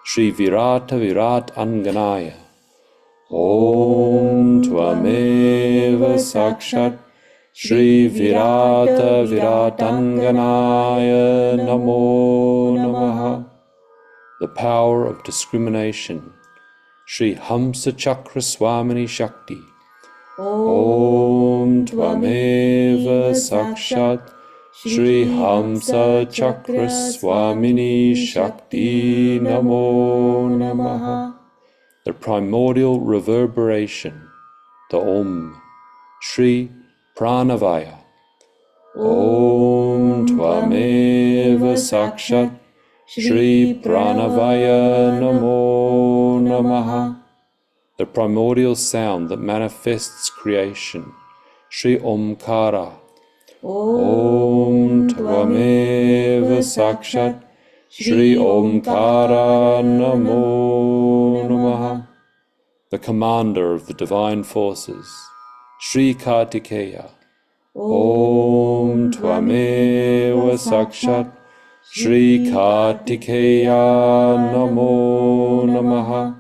Shri Virata Virat Anganaya. Om Tvameva Sakshat Shri Virata Viratanganaya Namo Namaha. The power of discrimination, Shri Hamsa Chakra Swamini Shakti. Om Tvameva Sakshat Shri Hamsa Chakra Swamini Shakti Namo Namaha. The primordial reverberation, the Om, Shri Pranavaya. Om Tvameva Sakshat Shri Pranavaya Namo Namaha. The primordial sound that manifests creation, Shri Omkara. Om Tvameva Sakshat Shri Omkara Namo Namaha. The commander of the divine forces, Shri Kartikeya. Om Tvameva Sakshat Shri Kartikeya Namo Namaha.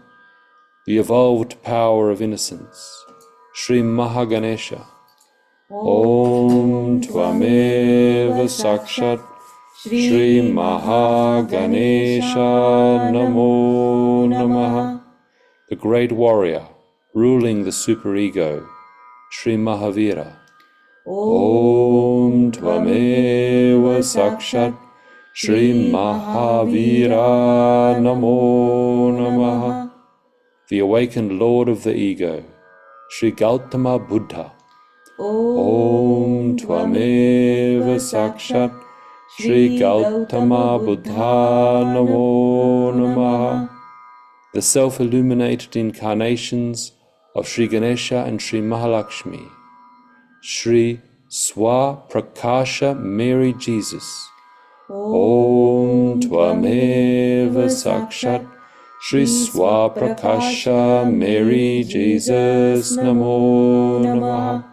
The evolved power of innocence, Shri Mahaganesha. Om Tvameva Sakshat Shri Mahaganesha Namo Namaha. The great warrior ruling the superego, Shri Mahavira. Om Tvameva Sakshat Shri Mahavira Namo Namaha. The awakened lord of the ego, Shri Gautama Buddha. Om Tvameva Sakshat Shri Gautama Buddha Namo Namaha. The self-illuminated incarnations of Shri Ganesha and Shri Mahalakshmi, Shri Swa Prakasha Mary Jesus. Om Tvameva Sakshat Shri Swaprakasha Mary Jesus Namo Namaha.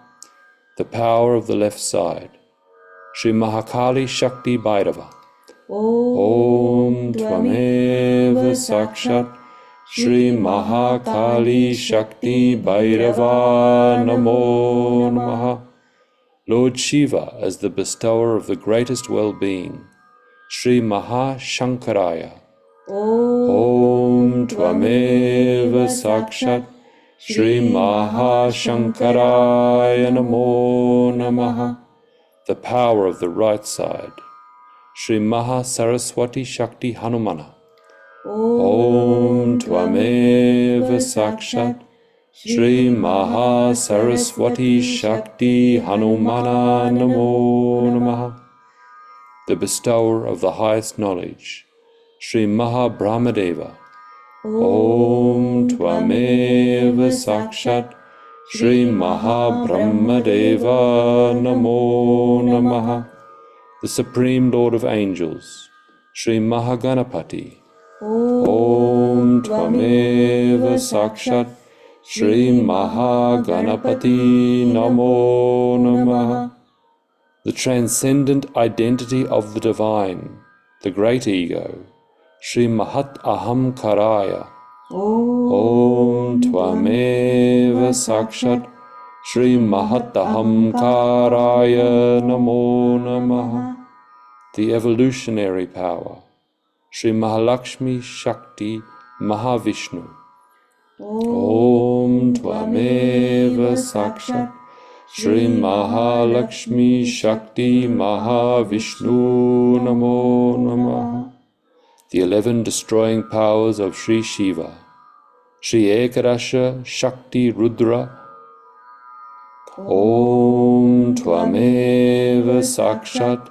The power of the left side. Shri Mahakali Shakti Bhairava. Om Tvameva Sakshat Shri Mahakali Shakti Bhairava Namo Namaha. Lord Shiva as the bestower of the greatest well-being. Shri Mahashankaraya. Om Tvameva Sakshat Shri Mahashankaraya Namo Namaha. The power of the right side. Shri Maha Saraswati Shakti Hanumana. Om Tvameva Sakshat Shri Maha Saraswati Shakti Hanumana Namo Namaha. The bestower of the highest knowledge. Shri Maha Brahmadeva. Om Tvameva Sakshat Shri Maha Brahmadeva Namo Namaha. The Supreme Lord of Angels, Shri Mahaganapati. Om Tvameva Sakshat Shri Mahaganapati Namo Namaha. The transcendent identity of the Divine, the Great Ego, Shri Mahat Ahamkaraya. Om Tvameva Sakshat Shri Mahat Ahamkaraya Namo Namaha. The evolutionary power, Shri Mahalakshmi Shakti Mahavishnu. Om Tvameva Sakshat Shri Mahalakshmi Shakti Mahavishnu Namo Namaha. The 11 destroying powers of Shri Shiva, Shri Ekadasha Shakti Rudra. Om Tvameva Sakshat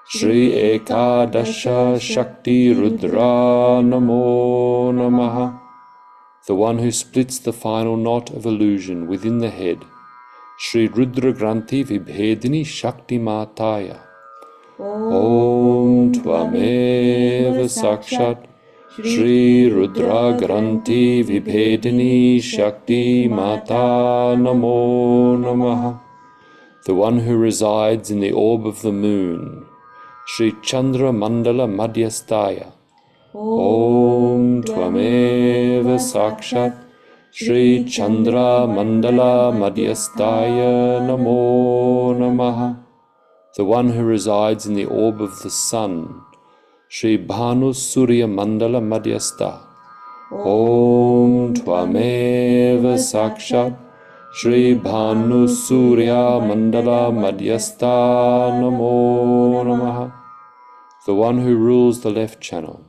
Shri Ekadasha Shakti Rudra Namo Namaha. The one who splits the final knot of illusion within the head, Shri Rudra Granthi Vibhedini Shakti Mataya. Om Tvameva Sakshat Shri Rudra Granthi Vibhedini Shakti Mata Namo Namaha. The one who resides in the orb of the moon, Shri Chandra Mandala Madhyasthaya. Om Tvameva Sakshat Shri Chandra Mandala Madhyasthaya Namo Namaha. The one who resides in the orb of the sun, Shri Bhanu Surya Mandala Madhyastha. Om Tvameva Sakshat Shri Bhanu Surya Mandala Madhyastha Namo Namaha. The one who rules the left channel,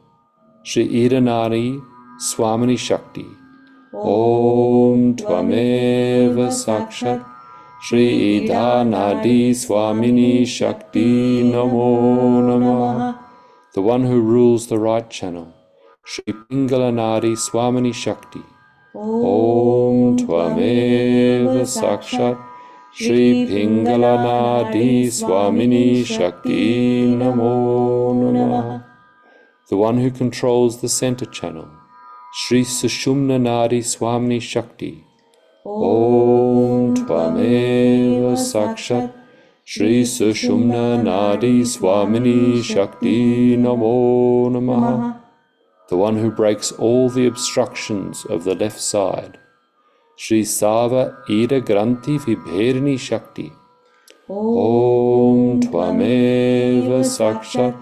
Shri Iranani Swamini Shakti. Om Tvameva Sakshat Shri Idanadi Swamini Shakti Namo Namaha. The one who rules the right channel, Shri Pingalanadi Swamini Shakti. Om Tvameva Sakshat Shri Pingalanadi Swamini Shakti Namo Namaha. The one who controls the center channel, Shri Sushumna Nadi Swamini Shakti. Om Tvameva Sakshat Shri Sushumna Nadi Swamini Shakti Namo Namaha. The one who breaks all the obstructions of the left side, Shri Sava Ida Granthi Vibherini Shakti. Om Tvameva Sakshat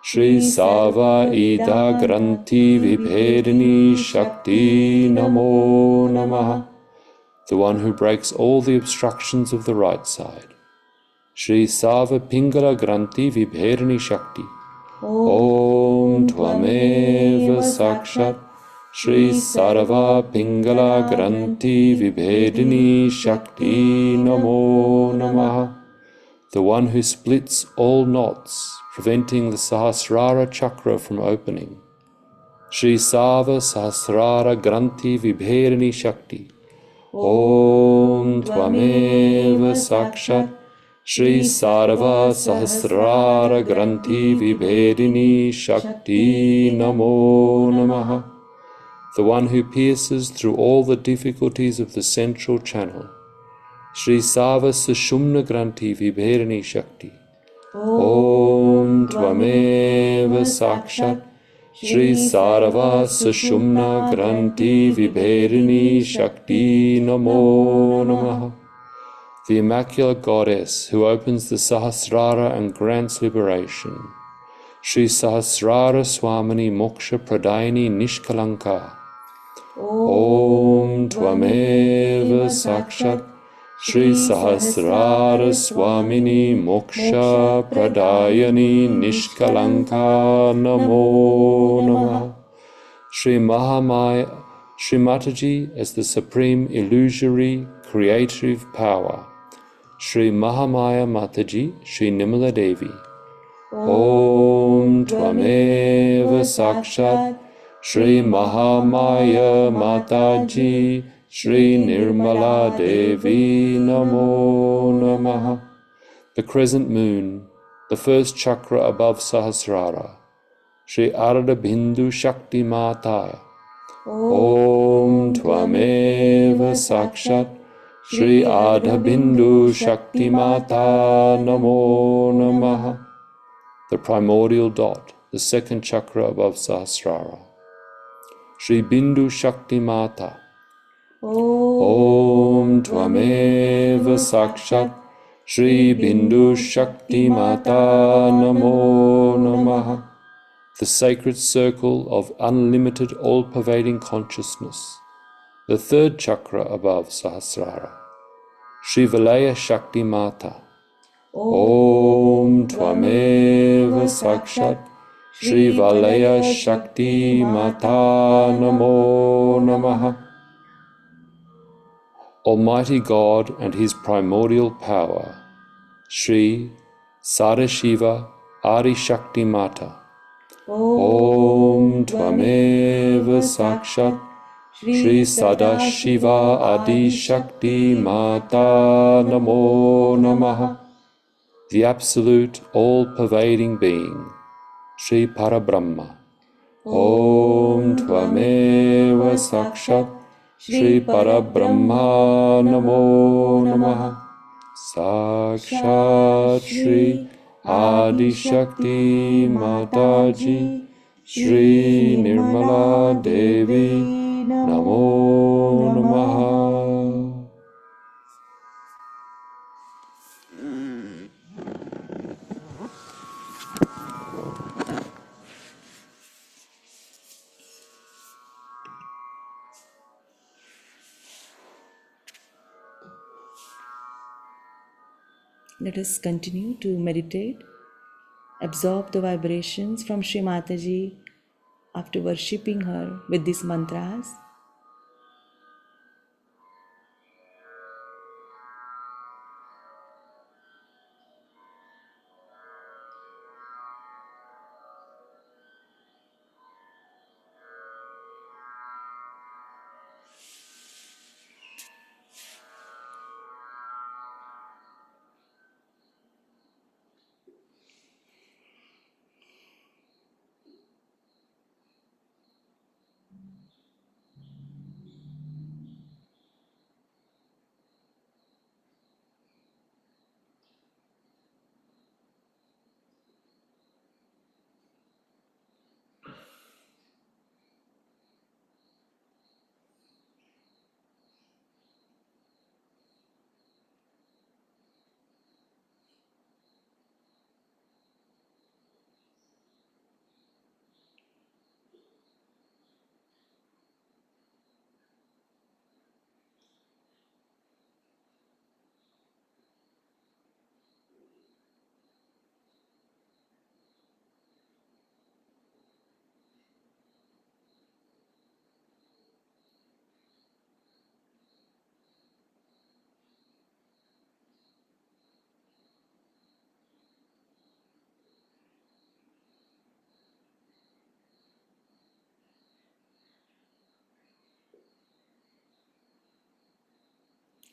Shri Sava Ida Granthi Vibherini Shakti Namo Namaha. The one who breaks all the obstructions of the right side, Shri Sava Pingala Granthi Vibherini Shakti. Om Tvameva Sakshat Shri Sarva Pingala Granthi Vibhedini Shakti Namo Namaha. The one who splits all knots, preventing the Sahasrara Chakra from opening, Shri Sava Sahasrara Granthi Vibherini Shakti. Om Tvameva Sakshat Shri Sarva Sahasrara Granthi Vibhedini Shakti Namo Namaha. the one who pierces through all the difficulties of the central channel. Shri Sava Sushumna Granthi Vibharini Shakti. Om Tvameva Sakshat Shri Sarava Sushumna Granthi Vibharini Shakti Namo Namaha. The Immaculate Goddess who opens the Sahasrara and grants liberation. Shri Sahasrara Swamini Moksha Pradayini Nishkalanka. Om Tvameva Sakshat Shri Sahasrara Swamini Moksha Pradayani Nishkalanka Namo Namaha. Shri Mahamaya, Shri Mataji as the supreme illusory creative power. Shri Mahamaya Mataji, Shri Nimala Devi. Om Tvameva Sakshat Shri Mahamaya Mataji Shri Nirmala Devi Namo Namaha. The crescent moon, the first chakra above Sahasrara. Shri Arada Bindu Shakti Mataya. Om Tvameva Sakshat Shri Adha Bindu Shakti Mata Namo Namaha. The primordial dot, the second chakra above Sahasrara. Shri Bindu Shakti Mata. Om Tvameva Sakshat Shri Bindu Shakti Mata Namo Namaha. The sacred circle of unlimited all-pervading consciousness, the third chakra above Sahasrara. Shri Valaya Shakti Mata. Om Tvameva Sakshat Shri Valaya Shakti Mata Namo Namaha. Almighty God and His primordial power, Shri Sadashiva Adi Shakti Mata. Om Tvameva Sakshat Shri Sadashiva Adi Shakti Mata Namo Namaha. The absolute all-pervading being, Shri Parabrahma. Om Tvameva Sakshat Shri Parabrahma Namo Namaha. Sakshat Shri Adi Shakti Mataji Shri Nirmala Devi Namo Namaha. Let us continue to meditate, absorb the vibrations from Shri Mataji after worshipping her with these mantras.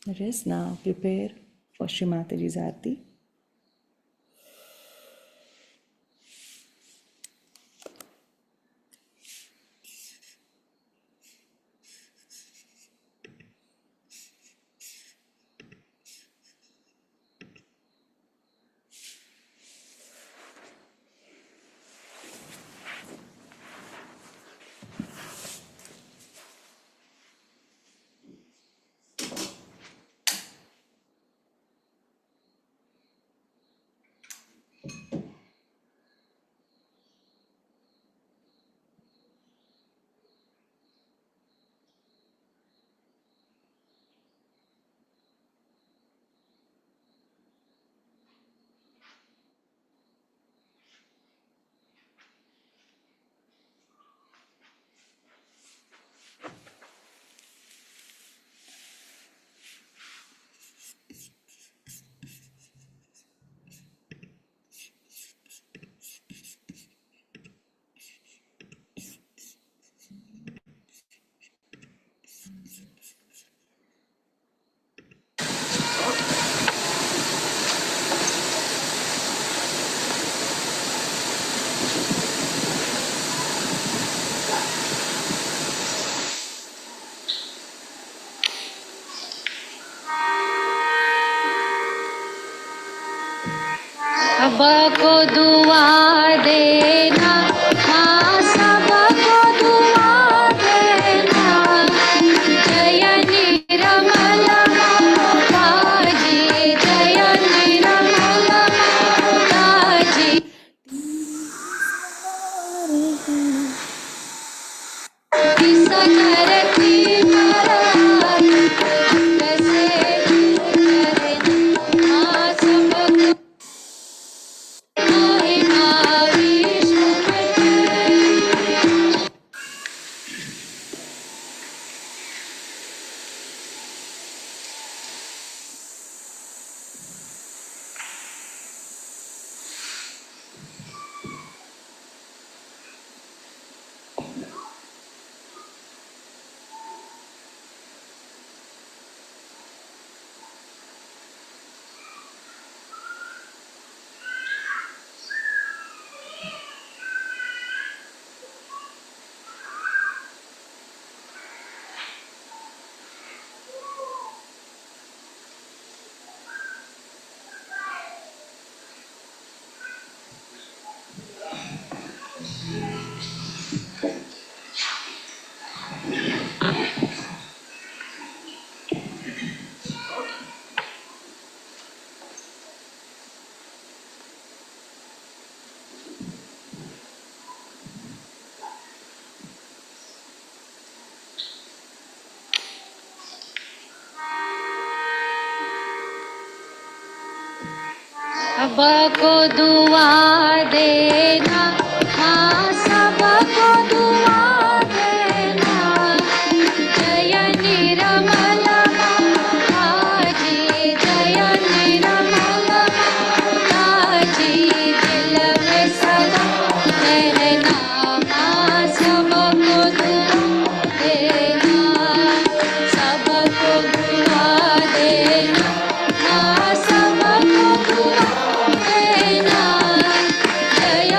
Let us now prepare for Shri Mataji's Aarti. सबको दुआ देना, माँ सबको दुआ देना, जय निर्मल माताजी, जय निर्मल माताजी। करती कैसे माँ सबको सबको दुआ देना, माँ सबको दुआ देना, जय निर्मल माताजी, जय निर्मल माताजी, दिल में सदा रहना, माँ सबको दुआ देना, सबको दुआ देना, माँ सबको दुआ देना, जय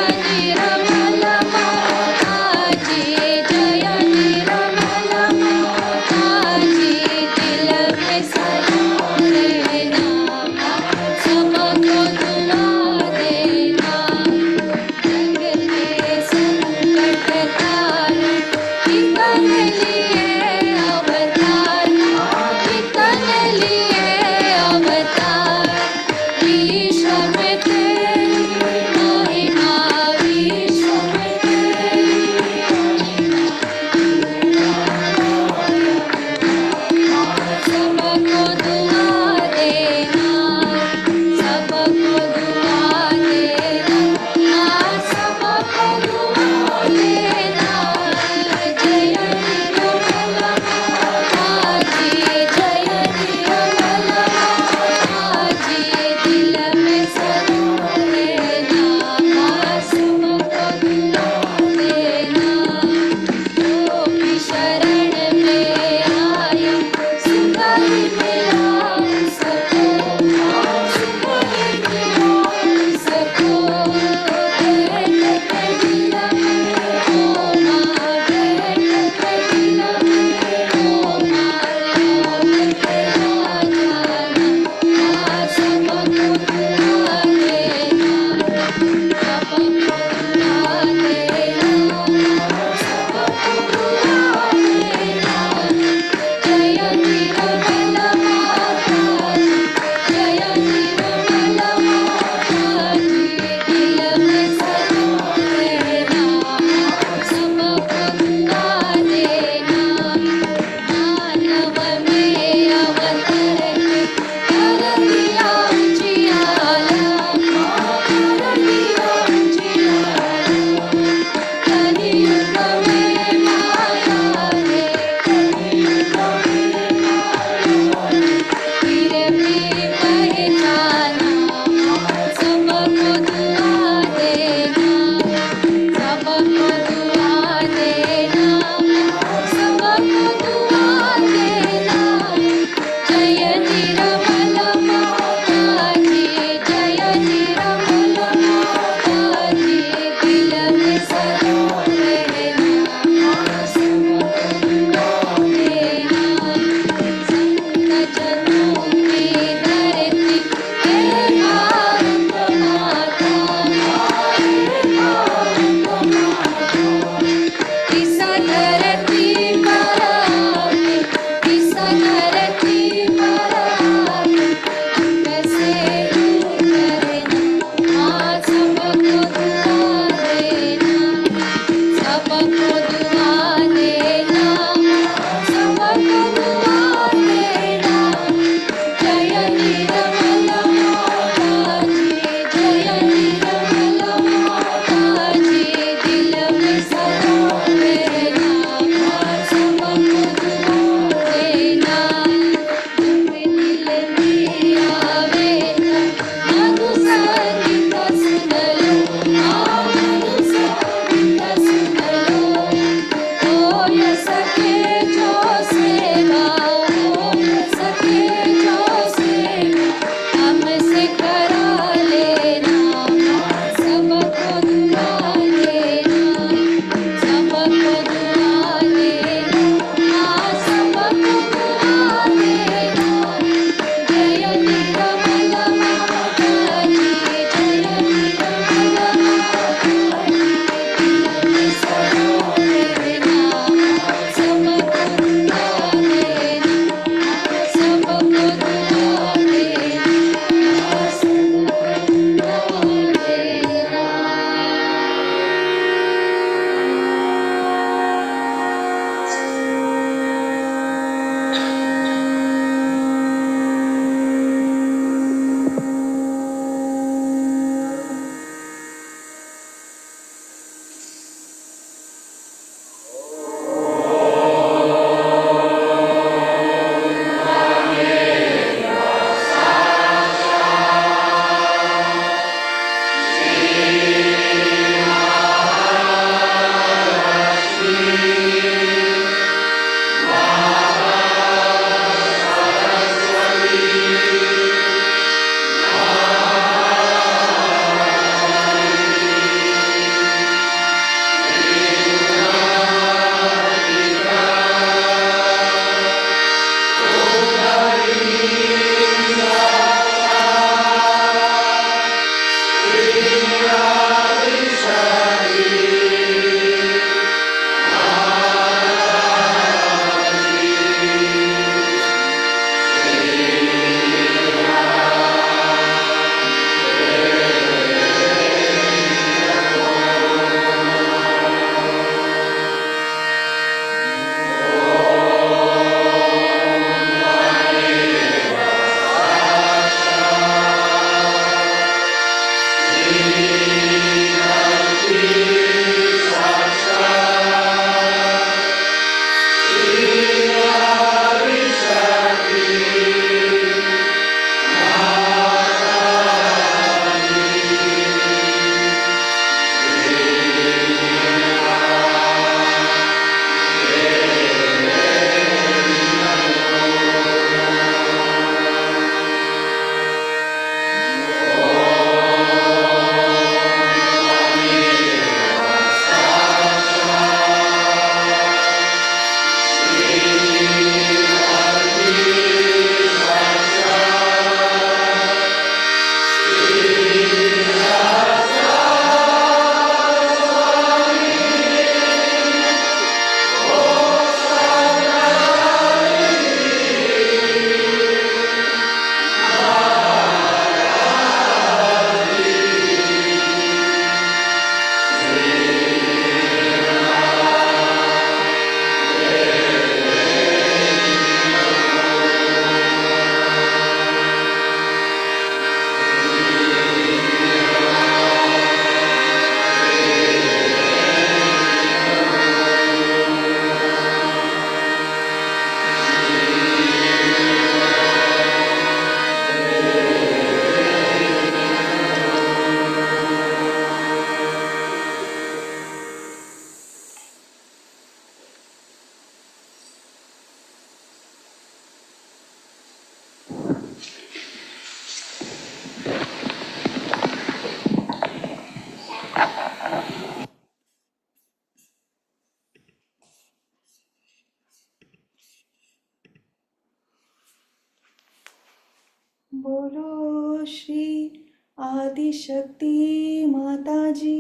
बोलो श्री आदिशक्ति माता जी,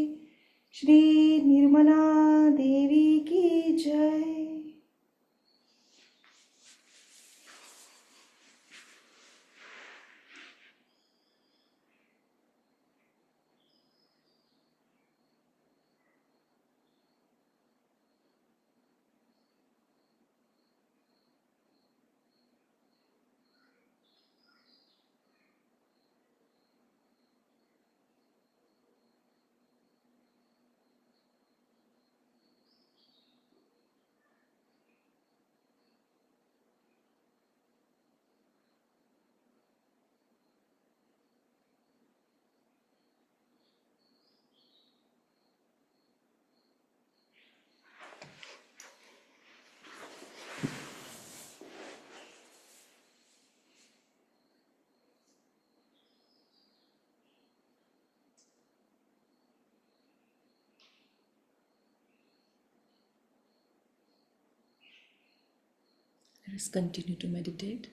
श्री निर्मला देवी की जय। Let us continue to meditate.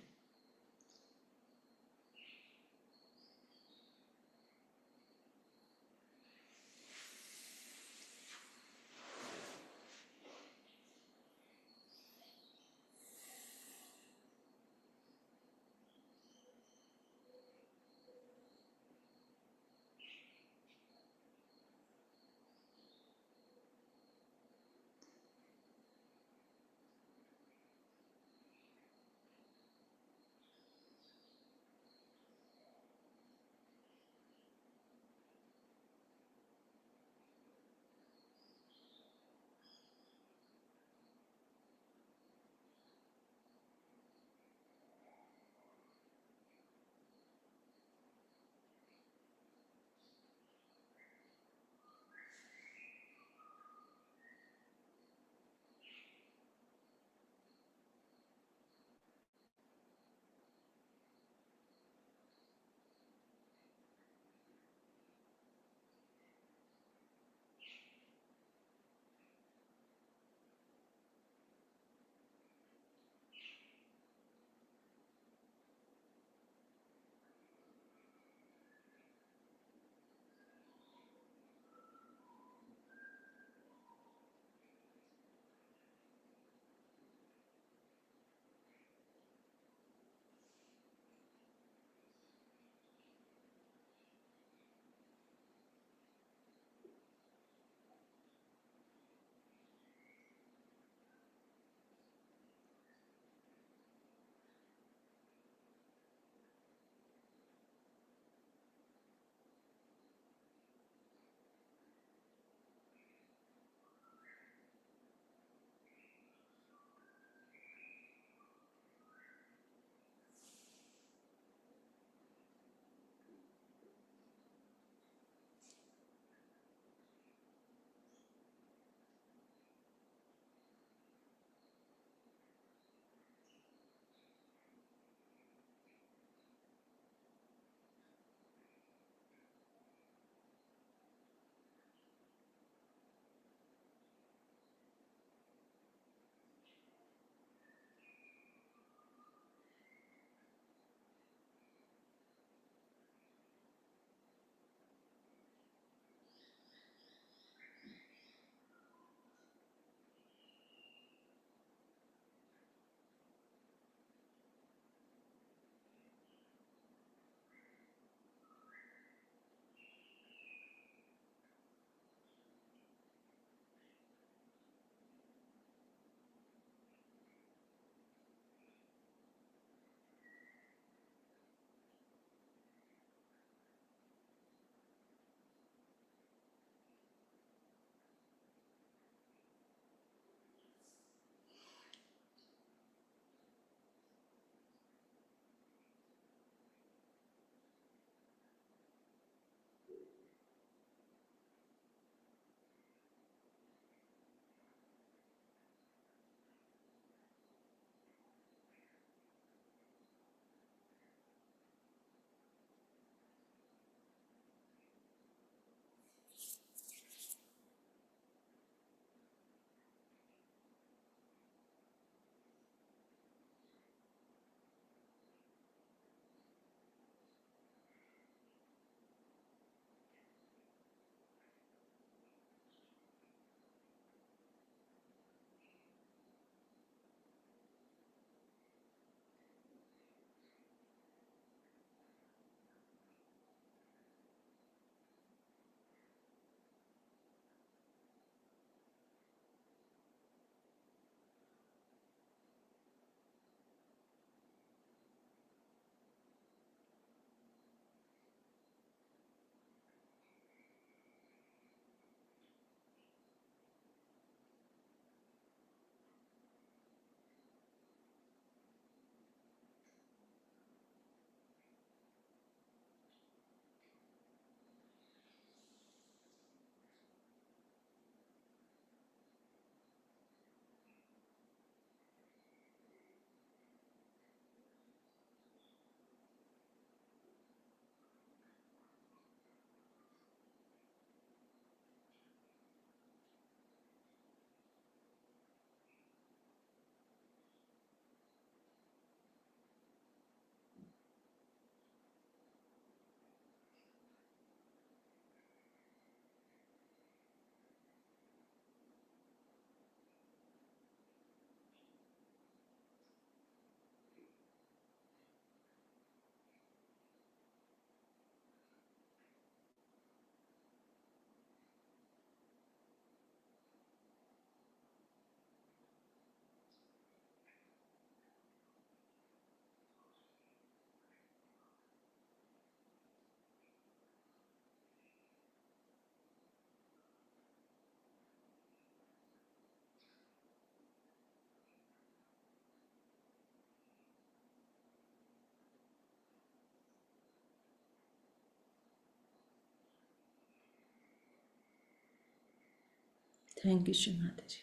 Thank you, Shri Mataji.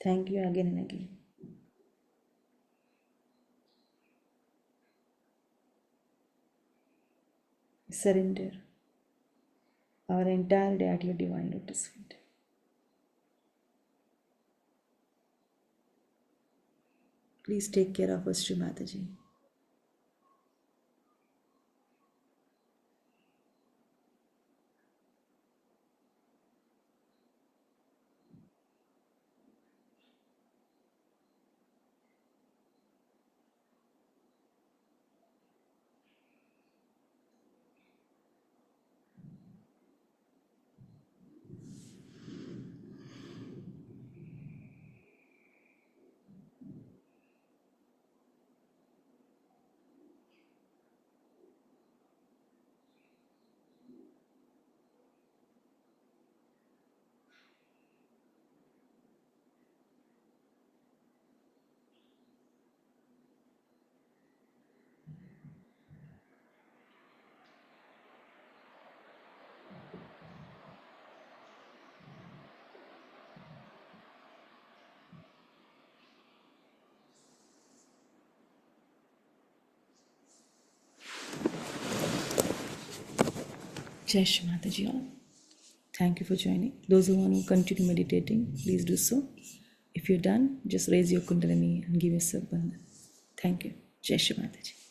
Thank you again and again. Surrender our entire day at your divine lotus feet. Please take care of us, Shri Mataji. Jai Shri Mataji all. Thank you for joining. Those who want to continue meditating, please do so. If you're done, just raise your Kundalini and give yourself bandhan. Thank you. Jai Shri Mataji.